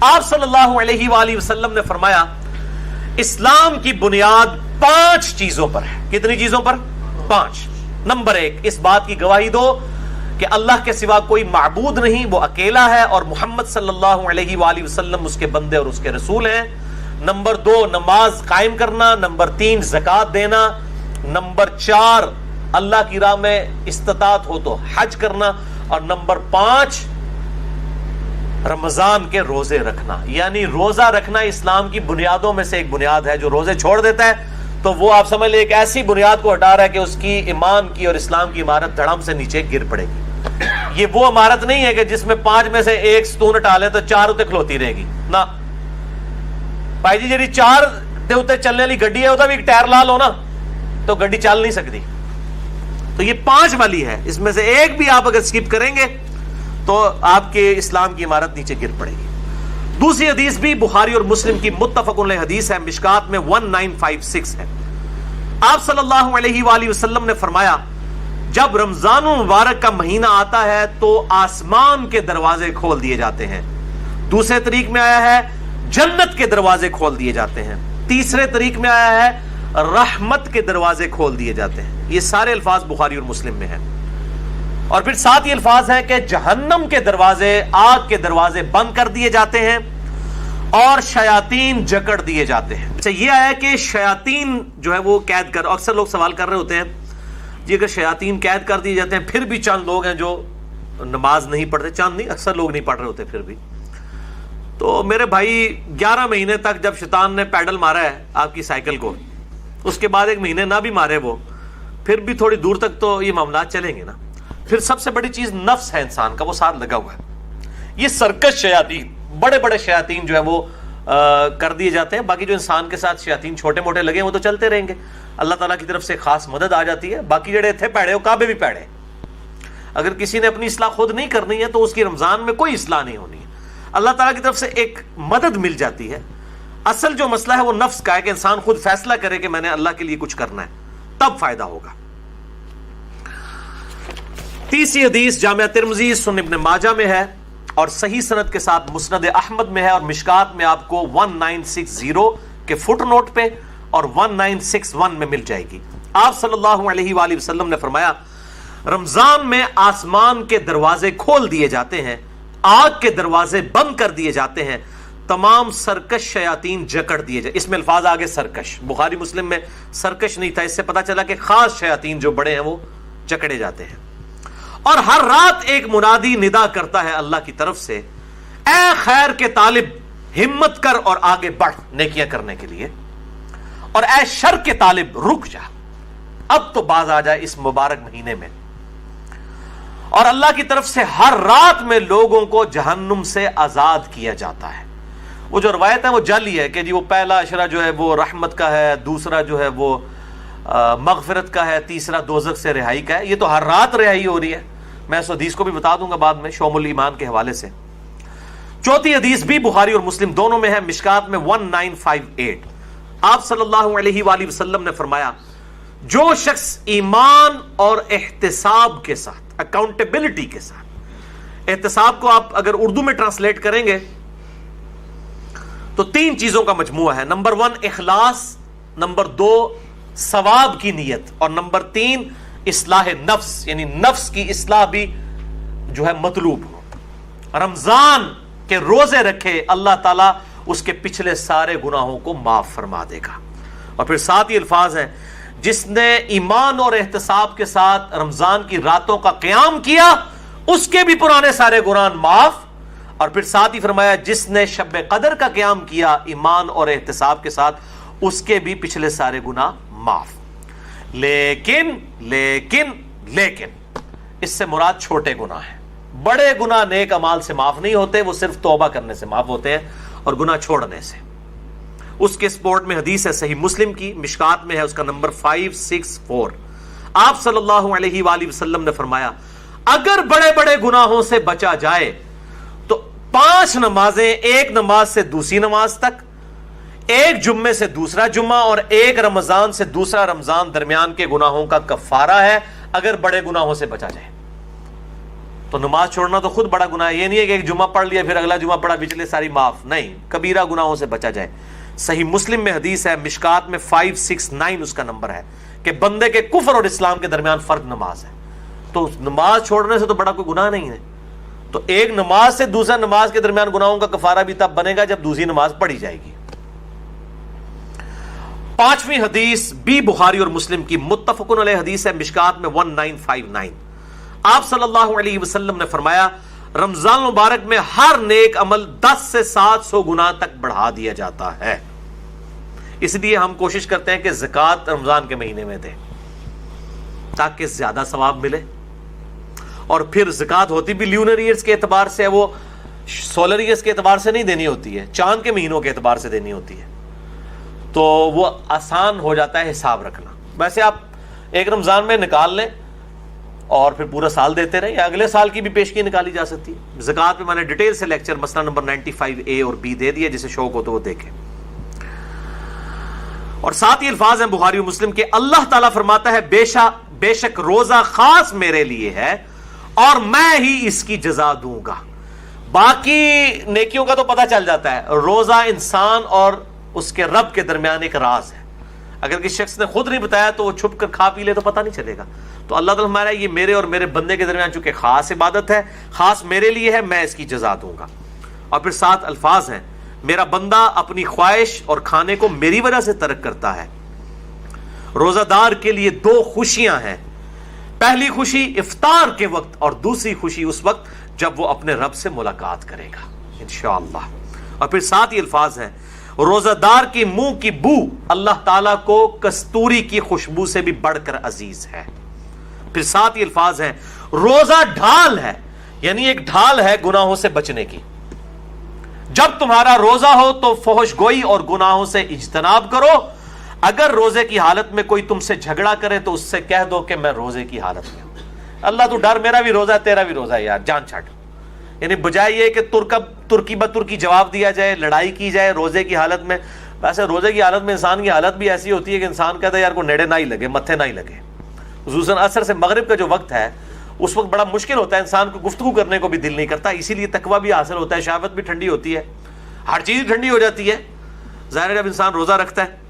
آپ صلی اللہ علیہ وآلہ وسلم نے فرمایا، اسلام کی بنیاد 5 چیزوں پر ہے۔ کتنی چیزوں پر؟ 5۔ نمبر 1، اس بات کی گواہی دو کہ اللہ کے سوا کوئی معبود نہیں، وہ اکیلا ہے، اور محمد صلی اللہ علیہ وآلہ وسلم اس کے بندے اور اس کے رسول ہیں۔ نمبر 2، نماز قائم کرنا۔ نمبر 3، زکوٰۃ دینا۔ نمبر 4، اللہ کی راہ میں استطاعت ہو تو حج کرنا۔ اور نمبر 5، رمضان کے روزے رکھنا۔ یعنی روزہ رکھنا اسلام کی بنیادوں میں سے ایک بنیاد ہے۔ جو روزے چھوڑ دیتا ہے تو وہ آپ سمجھ لیں ایک ایسی بنیاد کو ہٹا رہا ہے کہ اس کی ایمان کی اور اسلام کی عمارت دھڑام سے نیچے گر پڑے گی۔ یہ وہ عمارت نہیں ہے کہ جس میں 5 میں سے ایک ستون ہٹا لے تو 4 اتنے کھلوتی رہے گی نا بھائی جی، جی 4 دے اتنے چلنے والی گڈی ہے، وہ بھی ایک ٹائر لال ہو نا تو گڈی چل نہیں سکتی۔ تو یہ 5 والی ہے، اس میں سے ایک بھی آپ اگر سکپ کریں گے تو آپ کے اسلام کی عمارت نیچے گر پڑے گی۔ دوسری حدیث بھی بخاری اور مسلم کی متفق علیہ حدیث ہے، مشکات میں 1956 ہے۔ آپ صلی اللہ علیہ وآلہ وسلم نے فرمایا، جب رمضان المبارک کا مہینہ آتا ہے تو آسمان کے دروازے کھول دیے جاتے ہیں۔ دوسرے طریق میں آیا ہے جنت کے دروازے کھول دیے جاتے ہیں۔ تیسرے طریق میں آیا ہے رحمت کے دروازے کھول دیے جاتے ہیں. یہ سارے الفاظ بخاری اور مسلم میں ہیں. اور پھر ساتھ یہ الفاظ ہیں کہ جہنم کے دروازے، آگ کے دروازے بند کر دیے جاتے ہیں اور شیاطین جکڑ دیے جاتے ہیں. اچھا، یہ آیا کہ شیاطین جو ہے وہ قید کر، اکثر لوگ سوال کر رہے ہوتے ہیں جی اگر شیاطین قید کر دیے جاتے ہیں پھر بھی چند لوگ ہیں جو نماز نہیں پڑھتے، چند نہیں اکثر لوگ نہیں پڑھ رہے ہوتے پھر بھی. تو میرے بھائی 11 مہینے تک جب شیطان نے پیڈل مارا ہے آپ کی سائیکل کو، اس کے بعد 1 مہینے نہ بھی مارے وہ، پھر بھی تھوڑی دور تک تو یہ معاملات چلیں گے نا. پھر سب سے بڑی چیز نفس ہے انسان کا، وہ ساتھ لگا ہوا ہے. یہ سرکش شیاطین، بڑے بڑے شیاطین جو ہے وہ کر دیے جاتے ہیں. باقی جو انسان کے ساتھ شیاطین چھوٹے موٹے لگے ہیں وہ تو چلتے رہیں گے، اللہ تعالیٰ کی طرف سے خاص مدد آ جاتی ہے. باقی جڑے تھے پیڑے وہ کعبے بھی پیڑے. اگر کسی نے اپنی اصلاح خود نہیں کرنی ہے تو اس کی رمضان میں کوئی اصلاح نہیں ہونی ہے، اللہ تعالیٰ کی طرف سے ایک مدد مل جاتی ہے. اصل جو مسئلہ ہے وہ نفس کا ہے کہ انسان خود فیصلہ کرے کہ میں نے اللہ کے لیے کچھ کرنا ہے، تب فائدہ ہوگا. تیسری حدیث جامعہ ترمذی، سنن ابن ماجہ میں ہے اور صحیح سند کے ساتھ مسند احمد میں ہے، اور مشکات میں آپ کو 1960 کے فٹ نوٹ پہ اور 1961 میں مل جائے گی. آپ صلی اللہ علیہ وآلہ وسلم نے فرمایا رمضان میں آسمان کے دروازے کھول دیے جاتے ہیں، آگ کے دروازے بند کر دیے جاتے ہیں، تمام سرکش شیاطین جکڑ دیے جاتے. اس میں الفاظ آگے سرکش، بخاری مسلم میں سرکش نہیں تھا، اس سے پتا چلا کہ خاص شیاطین جو بڑے ہیں وہ جکڑے جاتے ہیں. اور ہر رات ایک منادی ندا کرتا ہے اللہ کی طرف سے، اے خیر کے طالب ہمت کر اور آگے بڑھ نیکیاں کرنے کے لیے، اور اے شر کے طالب رک جا، اب تو باز آ جائے اس مبارک مہینے میں. اور اللہ کی طرف سے ہر رات میں لوگوں کو جہنم سے آزاد کیا جاتا ہے. وہ جو روایت ہے وہ جعلی ہے کہ جی وہ پہلا عشرہ جو ہے وہ رحمت کا ہے، دوسرا جو ہے وہ مغفرت کا ہے، تیسرا دوزخ سے رہائی کا ہے. یہ تو ہر رات رہائی ہو رہی ہے. میں اس حدیث کو بھی بتا دوں گا بعد میں شعب الایمان کے حوالے سے. چوتھی حدیث بھی بخاری اور مسلم دونوں میں ہے، مشکات میں 1958. آپ صلی اللہ علیہ وآلہ وسلم نے فرمایا جو شخص ایمان اور احتساب کے ساتھ، اکاؤنٹیبلٹی کے ساتھ، احتساب کو آپ اگر اردو میں ٹرانسلیٹ کریں گے تو 3 چیزوں کا مجموعہ ہے. نمبر 1 اخلاص، نمبر 2 ثواب کی نیت، اور نمبر 3 اصلاح نفس، یعنی نفس کی اصلاح بھی جو ہے مطلوب ہو. رمضان کے روزے رکھے اللہ تعالیٰ اس کے پچھلے سارے گناہوں کو معاف فرما دے گا. اور پھر ساتھ ہی الفاظ ہیں جس نے ایمان اور احتساب کے ساتھ رمضان کی راتوں کا قیام کیا اس کے بھی پرانے سارے گناہ معاف. اور پھر ساتھ ہی فرمایا جس نے شب قدر کا قیام کیا ایمان اور احتساب کے ساتھ اس کے بھی پچھلے سارے گناہ معاف. لیکن لیکن لیکن اس سے مراد چھوٹے گناہ ہیں. بڑے گناہ نیک اعمال سے معاف نہیں ہوتے، وہ صرف توبہ کرنے سے معاف ہوتے ہیں اور گناہ چھوڑنے سے. اس کے سپورٹ میں حدیث ہے صحیح مسلم کی، مشکات میں ہے، اس کا نمبر 564. آپ صلی اللہ علیہ وآلہ وسلم نے فرمایا اگر بڑے بڑے گناہوں سے بچا جائے تو 5 نمازیں، ایک نماز سے دوسری نماز تک، ایک جمعے سے دوسرا جمعہ، اور ایک رمضان سے دوسرا رمضان درمیان کے گناہوں کا کفارہ ہے اگر بڑے گناہوں سے بچا جائے. تو نماز چھوڑنا تو خود بڑا گناہ ہے. یہ نہیں ہے کہ ایک جمعہ پڑھ لیا پھر اگلا جمعہ پڑھا پچھلے ساری معاف، نہیں، کبیرہ گناہوں سے بچا جائے. صحیح مسلم میں حدیث ہے، مشکات میں 569 اس کا نمبر ہے کہ بندے کے کفر اور اسلام کے درمیان فرق نماز ہے. تو نماز چھوڑنے سے تو بڑا کوئی گناہ نہیں ہے. تو ایک نماز سے دوسرا نماز کے درمیان گناہوں کا کفارہ بھی تب بنے گا جب دوسری نماز پڑھی جائے گی. 5ویں حدیث بھی بخاری اور مسلم کی متفقن علیہ حدیث ہے، مشکات میں 1959. آپ صلی اللہ علیہ وسلم نے فرمایا رمضان مبارک میں ہر نیک عمل 10 سے 700 گنا تک بڑھا دیا جاتا ہے. اس لیے ہم کوشش کرتے ہیں کہ زکوٰۃ رمضان کے مہینے میں دیں تاکہ زیادہ ثواب ملے. اور پھر زکوٰۃ ہوتی بھی لیونر ایئرز کے اعتبار سے، وہ سولر ایئرز کے اعتبار سے نہیں دینی ہوتی ہے، چاند کے مہینوں کے اعتبار سے دینی ہوتی ہے. تو وہ آسان ہو جاتا ہے حساب رکھنا. ویسے آپ ایک رمضان میں نکال لیں اور پھر پورا سال دیتے رہیں، یا اگلے سال کی بھی پیشگی نکالی جا سکتی ہے. زکوٰۃ پہ میں نے ڈیٹیل سے لیکچر مسئلہ نمبر 95A اور B دے دیا، جسے شوق ہو تو وہ دیکھیں. اور ساتھ ہی الفاظ ہیں بخاری و مسلم کے، اللہ تعالیٰ فرماتا ہے بے شک روزہ خاص میرے لیے ہے اور میں ہی اس کی جزا دوں گا. باقی نیکیوں کا تو پتہ چل جاتا ہے، روزہ انسان اور اس کے رب کے درمیان ایک راز ہے. اگر کسی شخص نے خود نہیں بتایا تو وہ چھپ کر کھا پی لے تو پتہ نہیں چلے گا. تو اللہ تعالیٰ ہمارا یہ میرے اور میرے بندے کے درمیان چونکہ خاص عبادت ہے, خاص میرے لیے ہے, میں اس کی جزا دوں گا. اور پھر 7 الفاظ ہیں, میرا بندہ اپنی خواہش اور کھانے کو میری وجہ سے ترک کرتا ہے. روزہ دار کے لیے 2 خوشیاں ہیں, پہلی خوشی افطار کے وقت اور دوسری خوشی اس وقت جب وہ اپنے رب سے ملاقات کرے گا انشاءاللہ. اور پھر 7 ہی الفاظ ہیں, روزہ دار کی منہ کی بو اللہ تعالیٰ کو کستوری کی خوشبو سے بھی بڑھ کر عزیز ہے. پھر 7 ہی الفاظ ہیں, روزہ ڈھال ہے, یعنی ایک ڈھال ہے گناہوں سے بچنے کی. جب تمہارا روزہ ہو تو فحش گوئی اور گناہوں سے اجتناب کرو. اگر روزے کی حالت میں کوئی تم سے جھگڑا کرے تو اس سے کہہ دو کہ میں روزے کی حالت میں ہوں. اللہ تو ڈر, میرا بھی روزہ ہے تیرا بھی روزہ ہے یار, جان چھٹ. یعنی بجائے یہ کہ ترکی بترکی جواب دیا جائے, لڑائی کی جائے روزے کی حالت میں. ویسے روزے کی حالت میں انسان کی حالت بھی ایسی ہوتی ہے کہ انسان کہتا ہے یار کو نیڑے نہ ہی لگے, متھے نہ ہی لگے. خصوصاً عصر سے مغرب کا جو وقت ہے اس وقت بڑا مشکل ہوتا ہے, انسان کو گفتگو کرنے کو بھی دل نہیں کرتا, اسی لیے تقویٰ بھی حاصل ہوتا ہے, شہوت بھی ٹھنڈی ہوتی ہے, ہر چیز ٹھنڈی ہو جاتی ہے. ظاہر ہے جب انسان روزہ رکھتا ہے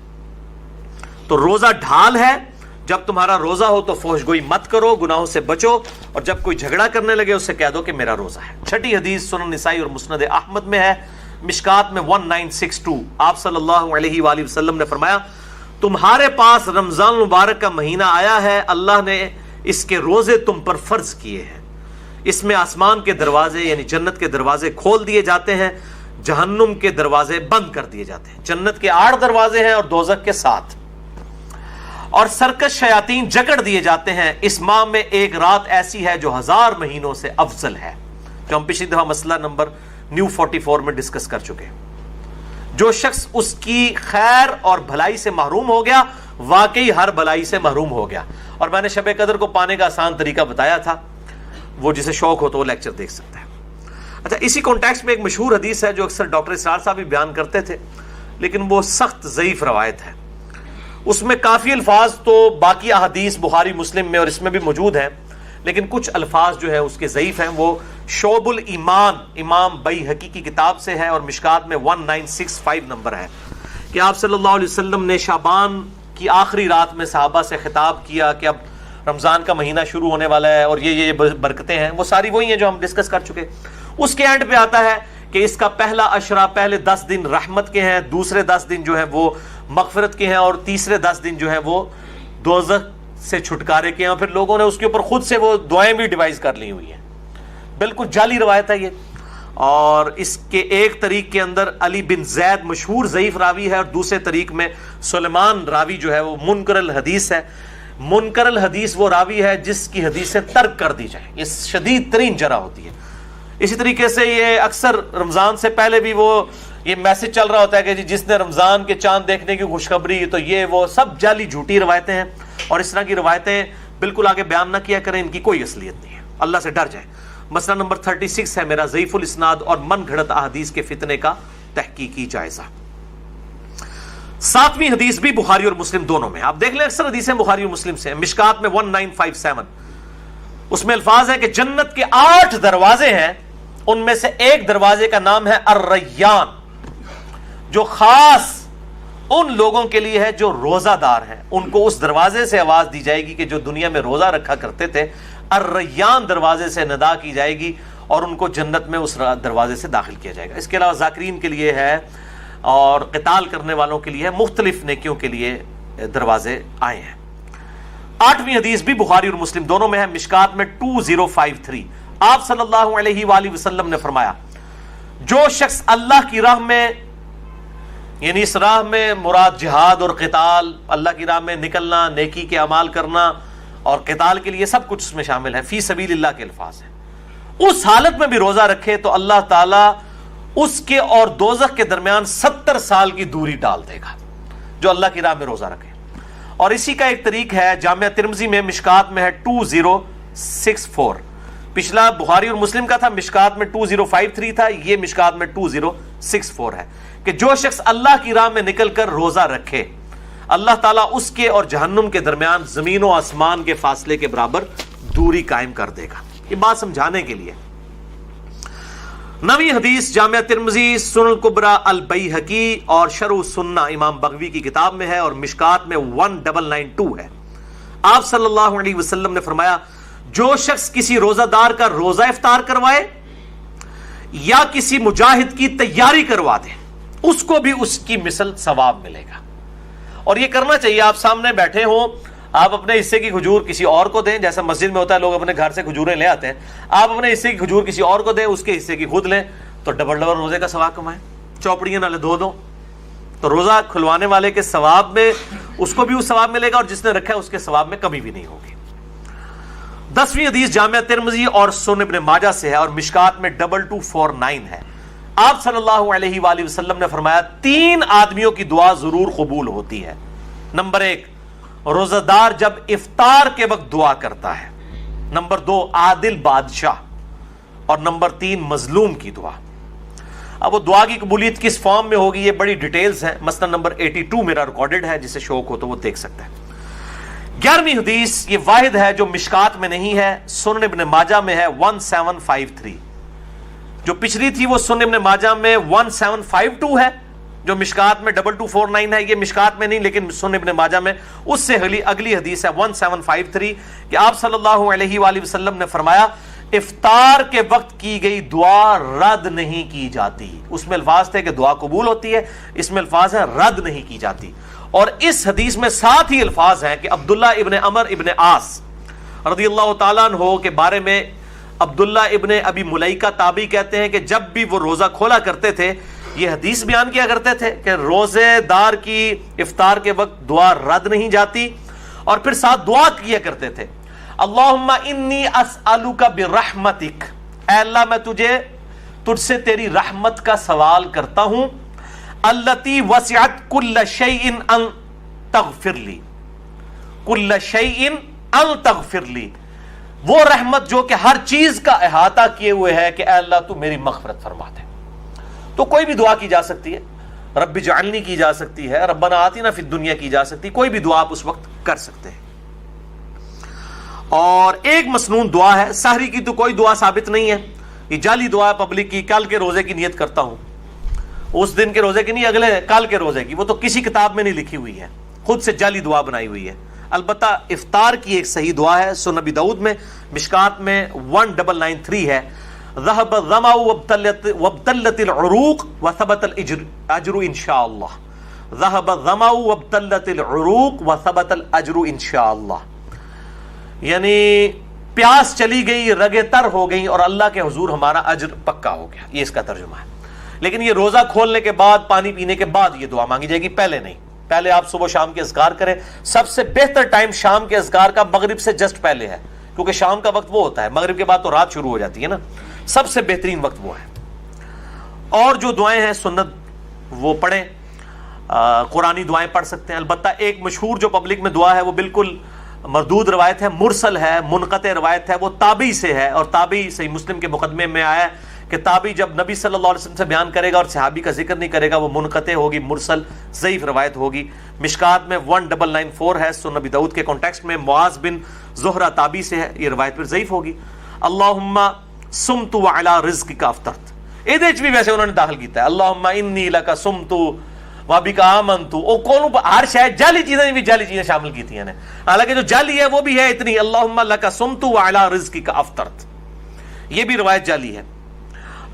تو روزہ ڈھال ہے. جب تمہارا روزہ ہو تو فحش گوئی مت کرو, گناہوں سے بچو, اور جب کوئی جھگڑا کرنے لگے اس سے کہہ دو کہ میرا روزہ ہے. 6 حدیث سنن نسائی اور مسند احمد میں ہے, مشکات میں 1962. آپ صلی اللہ علیہ وآلہ وسلم نے فرمایا, تمہارے پاس رمضان مبارک کا مہینہ آیا ہے, اللہ نے اس کے روزے تم پر فرض کیے ہیں. اس میں آسمان کے دروازے یعنی جنت کے دروازے کھول دیے جاتے ہیں, جہنم کے دروازے بند کر دیے جاتے ہیں. جنت کے 8 دروازے ہیں اور دوزخ کے 7, اور سرکش شیاطین جکڑ دیے جاتے ہیں. اس ماہ میں ایک رات ایسی ہے جو 1000 مہینوں سے افضل ہے, جو ہم پچھلی دفعہ مسئلہ نمبر نیو 44 میں ڈسکس کر چکے. جو شخص اس کی خیر اور بھلائی سے محروم ہو گیا واقعی ہر بھلائی سے محروم ہو گیا. اور میں نے شب قدر کو پانے کا آسان طریقہ بتایا تھا, وہ جسے شوق ہو تو وہ لیکچر دیکھ سکتا ہے. اچھا, اسی کانٹیکسٹ میں ایک مشہور حدیث ہے جو اکثر ڈاکٹر اسرار صاحب بھی بیان کرتے تھے, لیکن وہ سخت ضعیف روایت ہے. اس میں کافی الفاظ تو باقی احادیث بخاری مسلم میں اور اس میں بھی موجود ہیں, لیکن کچھ الفاظ جو ہے اس کے ضعیف ہیں. وہ شعب الایمان امام بیہقی کی کتاب سے ہے اور مشکات میں 1965 نمبر ہے کہ آپ صلی اللہ علیہ وسلم نے شعبان کی آخری رات میں صحابہ سے خطاب کیا کہ اب رمضان کا مہینہ شروع ہونے والا ہے اور یہ برکتیں ہیں. وہ ساری وہی ہیں جو ہم ڈسکس کر چکے. اس کے اینڈ پہ آتا ہے کہ اس کا پہلا عشرہ, پہلے 10 دن رحمت کے ہیں, دوسرے 10 دن جو ہیں وہ مغفرت کے ہیں, اور تیسرے 10 دن جو ہیں وہ دوزخ سے چھٹکارے کے ہیں. اور پھر لوگوں نے اس کے اوپر خود سے وہ دعائیں بھی ڈیوائز کر لی ہوئی ہیں. بالکل جعلی روایت ہے یہ. اور اس کے ایک طریق کے اندر علی بن زید مشہور ضعیف راوی ہے, اور دوسرے طریق میں سلیمان راوی جو ہے وہ منکر الحدیث ہے. منکر الحدیث وہ راوی ہے جس کی حدیثیں ترک کر دی جائیں, یہ شدید ترین جرح ہوتی ہے. اسی طریقے سے یہ اکثر رمضان سے پہلے بھی وہ یہ میسج چل رہا ہوتا ہے کہ جی جس نے رمضان کے چاند دیکھنے کی خوشخبری, تو یہ وہ سب جعلی جھوٹی روایتیں ہیں. اور اس طرح کی روایتیں بالکل آگے بیان نہ کیا کریں, ان کی کوئی اصلیت نہیں ہے, اللہ سے ڈر جائیں. مسئلہ نمبر 36 ہے میرا ضعیف الاسناد اور من گھڑت احادیث کے فتنے کا تحقیقی جائزہ. 7ویں حدیث بھی بخاری اور مسلم دونوں میں, آپ دیکھ لیں اکثر حدیثیں بخاری اور مسلم سے. مشکات میں 1957 اس میں الفاظ ہے کہ جنت کے 8 دروازے ہیں, ان میں سے ایک دروازے کا نام ہے الریان, جو خاص ان لوگوں کے لیے ہے جو روزہ دار ہیں. ان کو اس دروازے سے آواز دی جائے گی کہ جو دنیا میں روزہ رکھا کرتے تھے, الریان دروازے سے ندا کی جائے گی اور ان کو جنت میں اس دروازے سے داخل کیا جائے گا. اس کے علاوہ ذاکرین کے لیے ہے اور قتال کرنے والوں کے لیے ہے, مختلف نیکیوں کے لیے دروازے آئے ہیں. 8ویں حدیث بھی بخاری اور مسلم دونوں میں ہے, مشکات میں 2053. آپ صلی اللہ علیہ وآلہ وسلم نے فرمایا, جو شخص اللہ کی راہ میں, یعنی اس راہ میں مراد جہاد اور قتال, اللہ کی راہ میں نکلنا, نیکی کے اعمال کرنا اور قتال کے لیے سب کچھ اس میں شامل ہے, فی سبیل اللہ کے الفاظ ہیں, اس حالت میں بھی روزہ رکھے تو اللہ تعالیٰ اس کے اور دوزخ کے درمیان 70 سال کی دوری ڈال دے گا, جو اللہ کی راہ میں روزہ رکھے. اور اسی کا ایک طریق ہے جامعہ ترمذی میں, مشکات میں ہے 2064. پچھلا بخاری اور مسلم کا تھا, مشکات میں 2053 تھا, یہ مشکات میں 2064 ہے کہ جو شخص اللہ کی راہ میں نکل کر روزہ رکھے, اللہ تعالیٰ اس کے اور جہنم کے درمیان زمین و آسمان کے فاصلے کے برابر دوری قائم کر دے گا. یہ بات سمجھانے کے لیے. نویں حدیث جامعہ ترمذی، سنن الکبری البیہقی اور شرح السنہ امام بغوی کی کتاب میں ہے اور مشکات میں 1992 ہے۔ آپ صلی اللہ علیہ وسلم نے فرمایا جو شخص کسی روزہ دار کا روزہ افطار کروائے یا کسی مجاہد کی تیاری کروا دے اس کو بھی اس کی مثل ثواب ملے گا۔ اور یہ کرنا چاہیے، آپ سامنے بیٹھے ہوں، آپ اپنے حصے کی کھجور کسی اور کو دیں، جیسا مسجد میں ہوتا ہے لوگ اپنے گھر سے کھجوریں لے آتے ہیں، آپ اپنے حصے کی کھجور کسی اور کو دیں، اس کے حصے کی خود لیں تو ڈبل ڈبل روزے کا ثواب کمائیں۔ چوپڑیاں نالے دھو دو تو روزہ کھلوانے والے کے ثواب میں اس کو بھی وہ ثواب ملے گا اور جس نے رکھا ہے اس کے ثواب میں کمی بھی نہیں ہوگی۔ 10ویں حدیث جامعہ ترمذی اور سنن ابن ماجہ سے ہے اور مشکات میں 2249 ہے۔ آپ صلی اللہ علیہ وآلہ وسلم نے فرمایا 3 آدمیوں کی دعا ضرور قبول ہوتی ہے۔ نمبر 1 روزہ دار جب افطار کے وقت دعا کرتا ہے، نمبر 2 عادل بادشاہ، اور نمبر 3 مظلوم کی دعا۔ اب وہ دعا کی قبولیت کس فارم میں ہوگی یہ بڑی ڈیٹیلز ہیں، مثلا نمبر 82 میرا ریکارڈڈ ہے، جسے شوق ہو تو وہ دیکھ سکتا ہے۔ 11ویں حدیث یہ واحد ہے جو مشکات میں نہیں ہے، سنن ابن ماجہ میں ہے 1753۔ جو پچھلی تھی وہ سنن ابن ماجہ میں 1752 ہے، جو مشکات میں 2249 ہے، یہ مشکات میں نہیں لیکن سنن ابن ماجہ میں اس سے اگلی حدیث ہے 1753 کہ آپ صلی اللہ علیہ وآلہ وسلم نے فرمایا افطار کے وقت کی گئی دعا رد نہیں کی جاتی۔ اس میں الفاظ تھے کہ دعا قبول ہوتی ہے، اس میں الفاظ ہیں رد نہیں کی جاتی۔ اور اس حدیث میں ساتھ ہی الفاظ ہیں کہ عبداللہ ابن عمر ابن عاص رضی اللہ تعالیٰ عنہ کے بارے میں عبداللہ ابن ابی ملیکہ تابعی کہتے ہیں کہ جب بھی وہ روزہ کھولا کرتے تھے یہ حدیث بیان کیا کرتے تھے کہ روزے دار کی افطار کے وقت دعا رد نہیں جاتی، اور پھر ساتھ دعا کیا کرتے تھے اللہم انی اسألک برحمتک، اے اللہ میں تجھ سے تیری رحمت کا سوال کرتا ہوں، التی وسعت کل شیء ان تغفر لی، کل شیء ان تغفر لی، وہ رحمت جو کہ ہر چیز کا احاطہ کیے ہوئے ہے کہ اے اللہ تو میری مغفرت فرما دے۔ تو کوئی بھی دعا کی جا سکتی ہے، رب اجعلنی کی جا سکتی ہے، ربنا آتنا فی الدنیا کی جا سکتی ہے، کوئی بھی دعا آپ اس وقت کر سکتے ہیں۔ اور ایک مسنون دعا ہے، سحری کی تو کوئی دعا ثابت نہیں ہے، یہ جعلی دعا پبلک کی، کل کے روزے کی نیت کرتا ہوں، اس دن کے روزے کی نہیں، اگلے کل کے روزے کی، وہ تو کسی کتاب میں نہیں لکھی ہوئی ہے، خود سے جعلی دعا بنائی ہوئی ہے۔ البتہ افطار کی ایک صحیح دعا ہے، سنن ابی داؤد میں مشکات میں 1993 ہے، ذهب الظمأ وابتلت العروق وثبت الاجر انشاءاللہ، ذهب الظمأ وابتلت العروق وثبت الاجر انشاءاللہ، یعنی پیاس چلی گئی، رگیں تر ہو گئیں اور اللہ کے حضور ہمارا اجر پکا ہو گیا، یہ اس کا ترجمہ ہے۔ لیکن یہ روزہ کھولنے کے بعد، پانی پینے کے بعد یہ دعا مانگی جائے گی، پہلے نہیں۔ پہلے آپ صبح شام کے اذکار کریں، سب سے بہتر ٹائم شام کے اذکار کا مغرب سے جسٹ پہلے ہے، کیونکہ شام کا وقت وہ ہوتا ہے، مغرب کے بعد تو رات شروع ہو جاتی ہے نا، سب سے بہترین وقت وہ ہے۔ اور جو دعائیں ہیں سنت وہ پڑھیں، قرآنی دعائیں پڑھ سکتے ہیں۔ البتہ ایک مشہور جو پبلک میں دعا ہے وہ بالکل مردود روایت ہے، مرسل ہے، منقطع روایت ہے، وہ تابعی سے ہے، اور تابعی صحیح مسلم کے مقدمے میں آیا ہے کہ تابعی جب نبی صلی اللہ علیہ وسلم سے بیان کرے گا اور صحابی کا ذکر نہیں کرے گا وہ منقطع ہوگی، مرسل ضعیف روایت ہوگی۔ مشکات میں 1994 ہے، سنن ابی داؤد کے کانٹیکسٹ میں معاذ بن زہرہ تابعی سے ہے، یہ روایت پھر ضعیف ہوگی۔ اللہم سمت وعلی رزقک افطرت، یہ بھی ویسے انہوں نے داخل کیتا ہے، اللہم انی لک سمت وبک آمنت، او کون ہر شاید جعلی چیزیں بھی جعلی چیزیں شامل کی تھی، حالانکہ جو جعلی ہے وہ بھی ہے اتنی، اللہم لک سمت وعلی رزقک افطرت، یہ بھی روایت جعلی ہے۔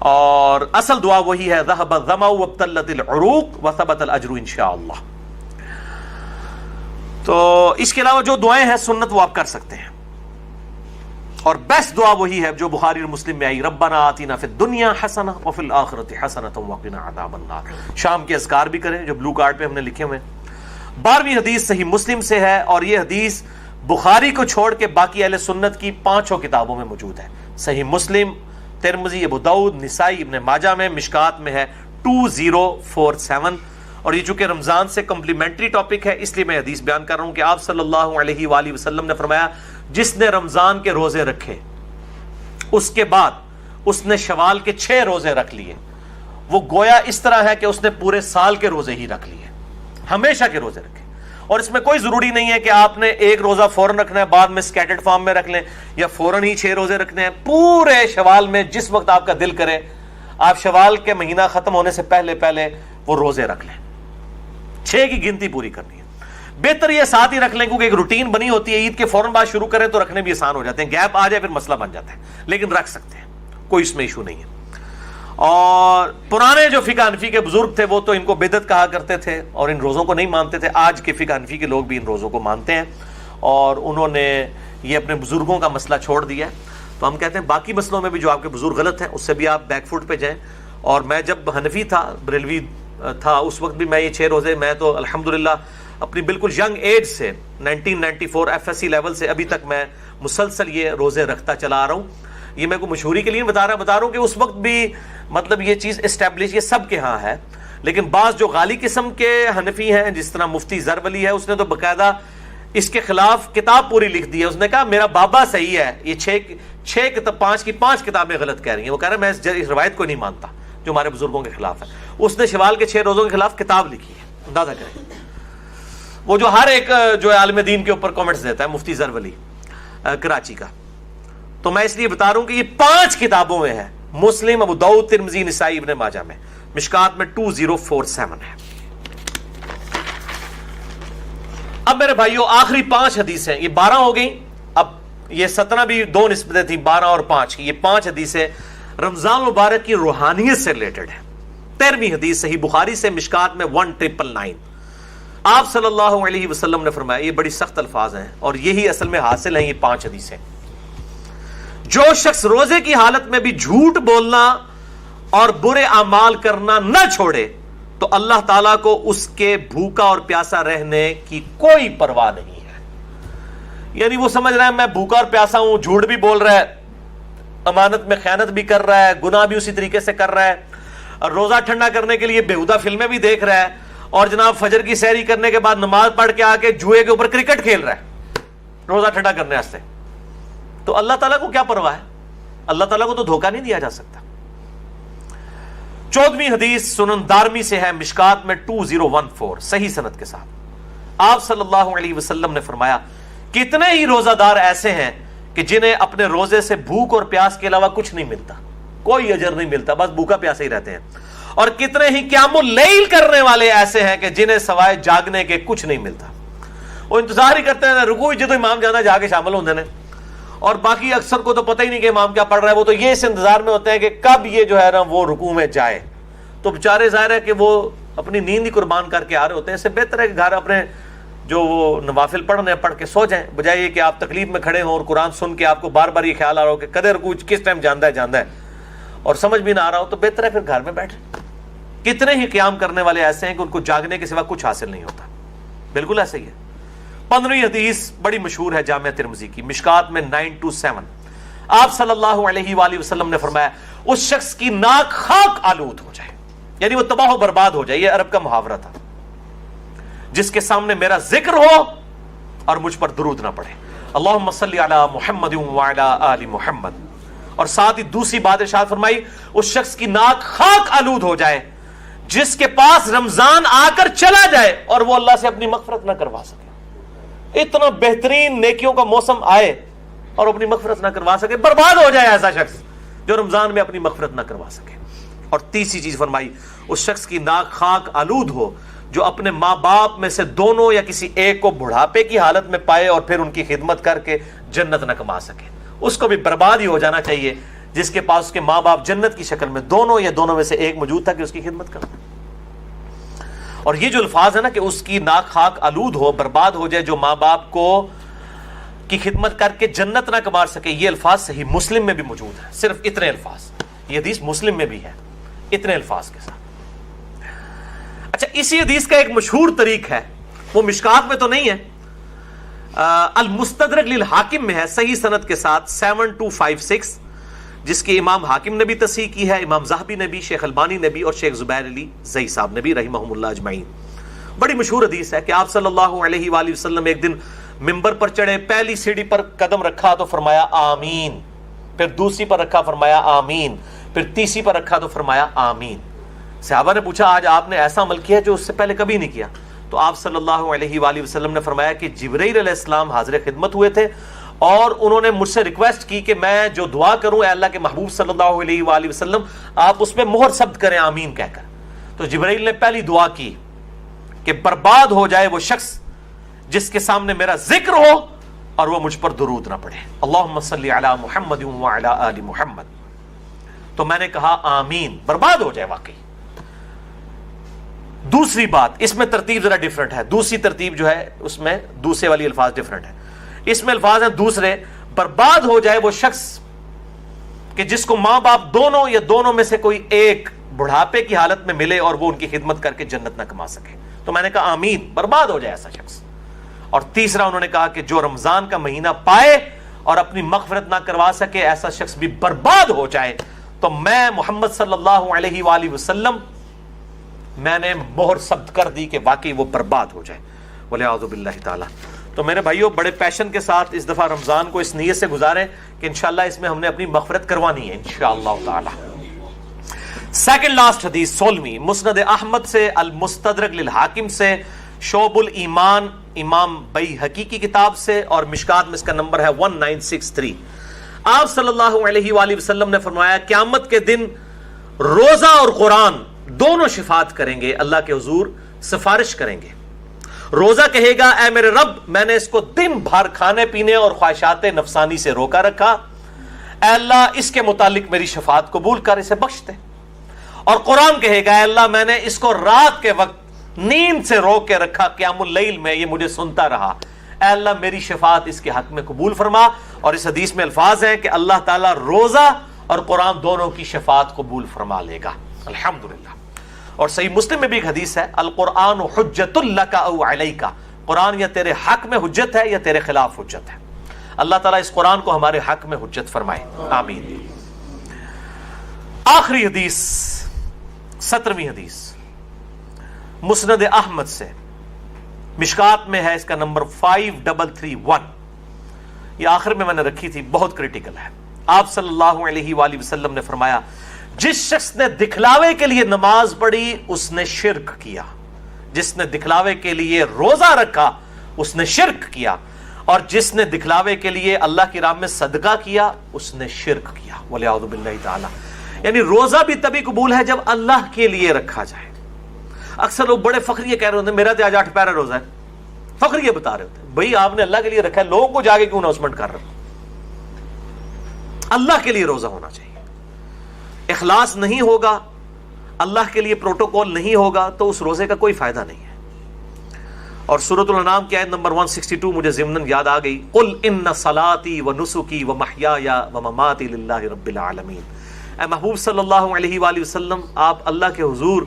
اور اصل دعا وہی ہے، ذهب الظمأ وابتلت العروق وثبت الاجر انشاءاللہ۔ تو اس کے علاوہ جو دعائیں ہیں سنت وہ آپ کر سکتے ہیں، اور بیسٹ دعا وہی ہے جو بخاری اور مسلم میں آئی، ربنا آتنا فی الدنیا حسنہ وفی الآخرۃ حسنۃ وقنا عذاب النار۔ شام کے اذکار بھی کریں جو بلو کارڈ پہ ہم نے لکھے ہوئے ہیں۔ 12ویں حدیث صحیح مسلم سے ہے، اور یہ حدیث بخاری کو چھوڑ کے باقی اہل سنت کی 5 کتابوں میں موجود ہے، صحیح مسلم، ترمذی، ابو داؤد، نسائی، ابن ماجہ میں، مشکات میں ہے 2047۔ اور یہ چونکہ رمضان سے کمپلیمنٹری ٹاپک ہے اس لیے میں حدیث بیان کر رہا ہوں کہ آپ صلی اللہ علیہ وآلہ وسلم نے فرمایا جس نے رمضان کے روزے رکھے اس کے بعد اس نے شوال کے 6 روزے رکھ لیے، وہ گویا اس طرح ہے کہ اس نے پورے سال کے روزے ہی رکھ لیے، ہمیشہ کے روزے رکھے۔ اور اس میں کوئی ضروری نہیں ہے کہ آپ نے ایک روزہ فوراً رکھنا ہے، بعد میں سکیٹرڈ فارم میں رکھ لیں، یا فوراً ہی 6 روزے رکھنے ہیں، پورے شوال میں جس وقت آپ کا دل کرے آپ شوال کے مہینہ ختم ہونے سے پہلے پہلے وہ روزے رکھ لیں، 6 کی گنتی پوری کرنی ہے۔ بہتر یہ ساتھ ہی رکھ لیں کیونکہ ایک روٹین بنی ہوتی ہے، عید کے فوراً بعد شروع کریں تو رکھنے بھی آسان ہو جاتے ہیں، گیپ آ جائے پھر مسئلہ بن جاتا ہے، لیکن رکھ سکتے ہیں، کوئی اس میں ایشو نہیں ہے۔ اور پرانے جو فقہ حنفی کے بزرگ تھے وہ تو ان کو بدعت کہا کرتے تھے اور ان روزوں کو نہیں مانتے تھے۔ آج کے فقہ حنفی کے لوگ بھی ان روزوں کو مانتے ہیں اور انہوں نے یہ اپنے بزرگوں کا مسئلہ چھوڑ دیا ہے۔ تو ہم کہتے ہیں باقی مسئلوں میں بھی جو آپ کے بزرگ غلط ہیں اس سے بھی آپ بیک فوٹ پہ جائیں۔ اور میں جب حنفی تھا، بریلوی تھا، اس وقت بھی میں یہ 6 روزے، میں تو الحمدللہ اپنی بالکل ینگ ایج سے 1994 FSC لیول سے ابھی تک میں مسلسل یہ روزے رکھتا چلا آ رہا ہوں۔ یہ میں کو مشہوری کے لیے بتا رہا ہوں کہ اس وقت بھی مطلب یہ چیز اسٹیبلش یہ سب کے ہاں ہے، لیکن بعض جو غالی قسم کے حنفی ہیں جس طرح مفتی زرولی ہے، اس نے تو باقاعدہ اس کے خلاف کتاب پوری لکھ دی ہے۔ اس نے کہا میرا بابا صحیح ہے، یہ 6 کتاب 5 کتابیں غلط کہہ رہی ہیں۔ وہ کہہ رہا ہے میں اس روایت کو نہیں مانتا جو ہمارے بزرگوں کے خلاف ہے۔ اس نے شوال کے 6 روزوں کے خلاف کتاب لکھی ہے، اندازہ کریں۔ وہ جو ہر ایک جو عالم دین کے اوپر کامنٹس دیتا ہے، مفتی زرولی کراچی کا۔ تو میں اس لیے بتا رہا ہوں کہ یہ 5 کتابوں میں ہے، مسلم، ابو داؤد، ترمذی، نسائی، ابن ماجہ میں، مشکات میں 2047 ہے۔ اب میرے بھائیوں آخری 5 حدیثیں، یہ 12 ہو گئی، اب یہ 17 بھی 2 نسبتیں تھیں، 12 اور 5 کی، یہ 5 حدیثیں رمضان مبارک کی روحانیت سے ریلیٹڈ ہے۔ 13ویں حدیث صحیح بخاری سے، مشکات میں 1999۔ آپ صلی اللہ علیہ وسلم نے فرمایا، یہ بڑی سخت الفاظ ہیں اور یہی اصل میں حاصل ہیں یہ 5 حدیثیں، جو شخص روزے کی حالت میں بھی جھوٹ بولنا اور برے اعمال کرنا نہ چھوڑے تو اللہ تعالیٰ کو اس کے بھوکا اور پیاسا رہنے کی کوئی پرواہ نہیں ہے۔ یعنی وہ سمجھ رہا ہے میں بھوکا اور پیاسا ہوں، جھوٹ بھی بول رہا ہے، امانت میں خیانت بھی کر رہا ہے، گناہ بھی اسی طریقے سے کر رہا ہے، اور روزہ ٹھنڈا کرنے کے لیے بیہودہ فلمیں بھی دیکھ رہا ہے، اور جناب فجر کی سحری کرنے کے بعد نماز پڑھ کے آ کے جوئے کے اوپر کرکٹ کھیل رہا ہے روزہ ٹھنڈا کرنے واسطے، تو اللہ تعالیٰ کو کیا پرواہ ہے؟ اللہ تعالیٰ کو تو دھوکہ نہیں دیا جا سکتا۔ 14ویں حدیث سنن دارمی سے ہے، مشکات میں 2014 صحیح سند کے ساتھ۔ آپ صلی اللہ علیہ وسلم نے فرمایا کتنے ہی روزہ دار ایسے ہیں کہ جنہیں اپنے روزے سے بھوک اور پیاس کے علاوہ کچھ نہیں ملتا، کوئی اجر نہیں ملتا، بس بھوکا پیاسے ہی رہتے ہیں، اور کتنے ہی قیام اللیل کرنے والے ایسے ہیں کہ جنہیں سوائے جاگنے کے کچھ نہیں ملتا۔ وہ انتظار ہی کرتے ہیں رکوع جدو امام جانا جا کے شامل ہوتے ہیں، اور باقی اکثر کو تو پتہ ہی نہیں کہ امام کیا پڑھ رہا ہے، وہ تو یہ اس انتظار میں ہوتے ہیں کہ کب یہ جو ہے نا وہ رکوع میں جائے۔ تو بیچارے ظاہر ہے کہ وہ اپنی نیند ہی قربان کر کے آ رہے ہوتے ہیں۔ اس سے بہتر ہے کہ گھر اپنے جو وہ نوافل پڑھنے پڑھ کے سو جائیں، بجائے یہ کہ آپ تکلیف میں کھڑے ہوں اور قرآن سن کے آپ کو بار بار یہ خیال آ رہا ہو کہ کدے رکوع کس ٹائم جاندہ ہے اور سمجھ بھی نہ آ رہا ہو، تو بہتر ہے پھر گھر میں بیٹھیں۔ کتنے ہی قیام کرنے والے ایسے ہیں کہ ان کو جاگنے کے سوا کچھ حاصل نہیں ہوتا، بالکل ایسے ہی ہے۔ 15ویں حدیث بڑی مشہور ہے جامعہ ترمذی کی، مشکات میں 927۔ آپ صلی اللہ علیہ وآلہ وسلم نے فرمایا اس شخص کی ناک خاک آلود ہو جائے، یعنی وہ تباہ و برباد ہو جائے، یہ عرب کا محاورہ تھا، جس کے سامنے میرا ذکر ہو اور مجھ پر درود نہ پڑھے، اللہم صلی علی محمد وعلی آل محمد۔ اور ساتھ ہی دوسری بات ارشاد فرمائی اس شخص کی ناک خاک آلود ہو جائے جس کے پاس رمضان آ کر چلا جائے اور وہ اللہ سے اپنی مغفرت نہ کروا سکے۔ اتنا بہترین نیکیوں کا موسم آئے اور اپنی مغفرت نہ کروا سکے، برباد ہو جائے ایسا شخص جو رمضان میں اپنی مغفرت نہ کروا سکے۔ اور تیسری چیز فرمائی اس شخص کی ناک خاک آلود ہو جو اپنے ماں باپ میں سے دونوں یا کسی ایک کو بڑھاپے کی حالت میں پائے اور پھر ان کی خدمت کر کے جنت نہ کما سکے، اس کو بھی برباد ہی ہو جانا چاہیے جس کے پاس اس کے ماں باپ جنت کی شکل میں دونوں یا دونوں میں سے ایک موجود تھا کہ اس کی خدمت کرنا۔ اور یہ جو الفاظ ہے نا کہ اس کی ناک خاک آلود ہو، برباد ہو جائے، جو ماں باپ کو کی خدمت کر کے جنت نہ کما سکے، یہ الفاظ صحیح مسلم میں بھی موجود ہے، صرف اتنے الفاظ، یہ حدیث مسلم میں بھی ہے اتنے الفاظ کے ساتھ۔ اچھا، اسی حدیث کا ایک مشہور طریق ہے، وہ مشکات میں تو نہیں ہے، المستدرک للحاکم میں ہے صحیح سند کے ساتھ 7256، جس کی امام حاکم نے بھی تصحیح کی ہے، امام ذہبی نے بھی، شیخ البانی نے بھی، اور شیخ زبیر علی زئی صاحب نے بھی رحمہم اللہ اجمعین۔ بڑی مشہور حدیث ہے کہ آپ صلی اللہ علیہ وآلہ وسلم ایک دن ممبر پر چڑھے، پہلی سیڑھی پر قدم رکھا تو فرمایا آمین، پھر دوسری پر رکھا فرمایا آمین، پھر تیسری پر رکھا تو فرمایا آمین۔ صحابہ نے پوچھا آج آپ نے ایسا عمل کیا جو اس سے پہلے کبھی نہیں کیا؟ تو آپ صلی اللہ علیہ وآلہ وسلم نے فرمایا کہ جبرائیل علیہ السلام حاضر خدمت ہوئے تھے اور انہوں نے مجھ سے ریکویسٹ کی کہ میں جو دعا کروں اے اللہ کے محبوب صلی اللہ علیہ وآلہ وسلم آپ اس پہ مہر ثبت کریں آمین کہہ کر. تو جبرائیل نے پہلی دعا کی کہ برباد ہو جائے وہ شخص جس کے سامنے میرا ذکر ہو اور وہ مجھ پر درود نہ پڑھے. اللہم صلی علی محمد وعلی آل محمد. تو میں نے کہا آمین، برباد ہو جائے واقعی. دوسری بات، اس میں ترتیب ذرا ڈیفرنٹ ہے، دوسری ترتیب جو ہے اس میں دوسرے والی الفاظ ڈیفرنٹ ہے. اس میں الفاظ ہیں دوسرے، برباد ہو جائے وہ شخص کہ جس کو ماں باپ دونوں یا دونوں میں سے کوئی ایک بڑھاپے کی حالت میں ملے اور وہ ان کی خدمت کر کے جنت نہ کما سکے. تو میں نے کہا آمین، برباد ہو جائے ایسا شخص. اور تیسرا انہوں نے کہا کہ جو رمضان کا مہینہ پائے اور اپنی مغفرت نہ کروا سکے ایسا شخص بھی برباد ہو جائے. تو میں محمد صلی اللہ علیہ وآلہ وسلم میں نے مہر ثبت کر دی کہ واقعی وہ برباد ہو جائے. والعیاذ باللہ تعالی. تو میرے بھائیوں بڑے پیشن کے ساتھ اس دفعہ رمضان کو اس نیت سے گزاریں کہ انشاءاللہ اس میں ہم نے اپنی مغفرت کروانی ہے انشاءاللہ تعالی. سیکنڈ لاسٹ حدیث 16ویں، مسند احمد سے، المستدرک للحاکم سے، شعب الایمان امام بیہقی کی کتاب سے، اور مشکات میں اس کا نمبر ہے 1963. آپ صلی اللہ علیہ وآلہ وسلم نے فرمایا قیامت کے دن روزہ اور قرآن دونوں شفاعت کریں گے، اللہ کے حضور سفارش کریں گے. روزہ کہے گا اے میرے رب میں نے اس کو دن بھر کھانے پینے اور خواہشات نفسانی سے روکا رکھا، اے اللہ اس کے متعلق میری شفاعت قبول کر اسے بخش دے. اور قرآن کہے گا اے اللہ میں نے اس کو رات کے وقت نیند سے روک کے رکھا، قیام اللیل میں یہ مجھے سنتا رہا، اے اللہ میری شفاعت اس کے حق میں قبول فرما. اور اس حدیث میں الفاظ ہیں کہ اللہ تعالیٰ روزہ اور قرآن دونوں کی شفاعت قبول فرما لے گا الحمدللہ. اور صحیح مسلم میں بھی ایک حدیث ہے القرآن حجت لک او علیک، قرآن یا تیرے حق میں حجت ہے یا تیرے خلاف حجت ہے. اللہ تعالیٰ اس قرآن کو ہمارے حق میں حجت فرمائے آمین. آخری حدیث 17ویں حدیث مسند احمد سے، مشکات میں ہے اس کا نمبر 5331. یہ آخر میں نے رکھی تھی، بہت کریٹیکل ہے. آپ صلی اللہ علیہ وآلہ وسلم نے فرمایا جس شخص نے دکھلاوے کے لیے نماز پڑھی اس نے شرک کیا، جس نے دکھلاوے کے لیے روزہ رکھا اس نے شرک کیا، اور جس نے دکھلاوے کے لیے اللہ کی راہ میں صدقہ کیا اس نے شرک کیا. والعیاذ باللہ تعالی. یعنی روزہ بھی تبھی قبول ہے جب اللہ کے لیے رکھا جائے. اکثر لوگ بڑے فخریہ کہہ رہے ہوتے ہیں میرا تو آج 8 پیارا روزہ ہے، فخریہ بتا رہے ہوتے ہیں. بھائی آپ نے اللہ کے لیے رکھا ہے، لوگوں کو جاگے کیوں اناؤنسمنٹ کر رہے ہو؟ اللہ کے لیے روزہ ہونا چاہیے. اخلاص نہیں ہوگا، اللہ کے لیے پروٹوکول نہیں ہوگا تو اس روزے کا کوئی فائدہ نہیں ہے. اور سورۃ الانعام کی آیت نمبر 162 مجھے ضمناً یاد آ گئی، قل ان صلاتی ونسکی ومحیای ومماتی للہ رب العالمین. اے محبوب صلی اللہ علیہ وآلہ وسلم آپ اللہ کے حضور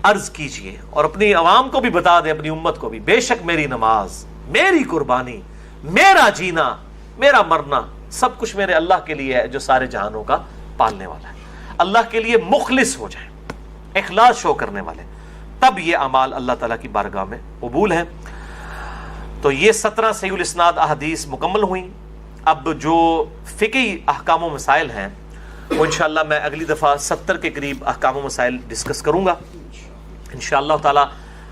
عرض کیجئے اور اپنی عوام کو بھی بتا دیں، اپنی امت کو بھی، بے شک میری نماز، میری قربانی، میرا جینا، میرا مرنا سب کچھ میرے اللہ کے لیے ہے جو سارے جہانوں کا پالنے والا ہے. اللہ کے لیے مخلص ہو جائیں، اخلاص شو کرنے والے، تب یہ اعمال اللہ تعالیٰ کی بارگاہ میں قبول ہیں. تو یہ 17 صحیح الاسناد احادیث مکمل ہوئیں. اب جو فقہی احکام و مسائل ہیں وہ انشاءاللہ میں اگلی دفعہ 70 کے قریب احکام و مسائل ڈسکس کروں گا انشاءاللہ تعالیٰ.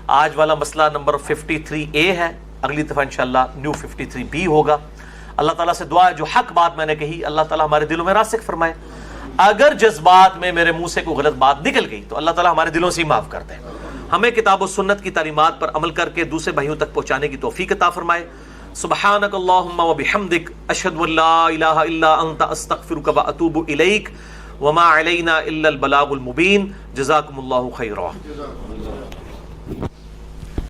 آج والا مسئلہ نمبر 53A ہے، اگلی دفعہ انشاءاللہ نیو 53B ہوگا. اللہ تعالیٰ سے دعا ہے جو حق بات میں نے کہی اللہ تعالیٰ ہمارے دلوں میں راسخ فرمائے. اگر جذبات میں میرے منہ سے کوئی غلط بات نکل گئی تو اللہ تعالیٰ ہمارے دلوں سے ہی معاف کر دے. ہمیں کتاب و سنت کی تعلیمات پر عمل کر کے دوسرے بھائیوں تک پہنچانے کی توفیق عطا فرمائے. سبحانک اللہم و بحمدک اشہد ان لا الہ الا انت استغفرک و اتوب الیک وما علینا الا البلاغ المبین. جزاکم اللہ خیرا.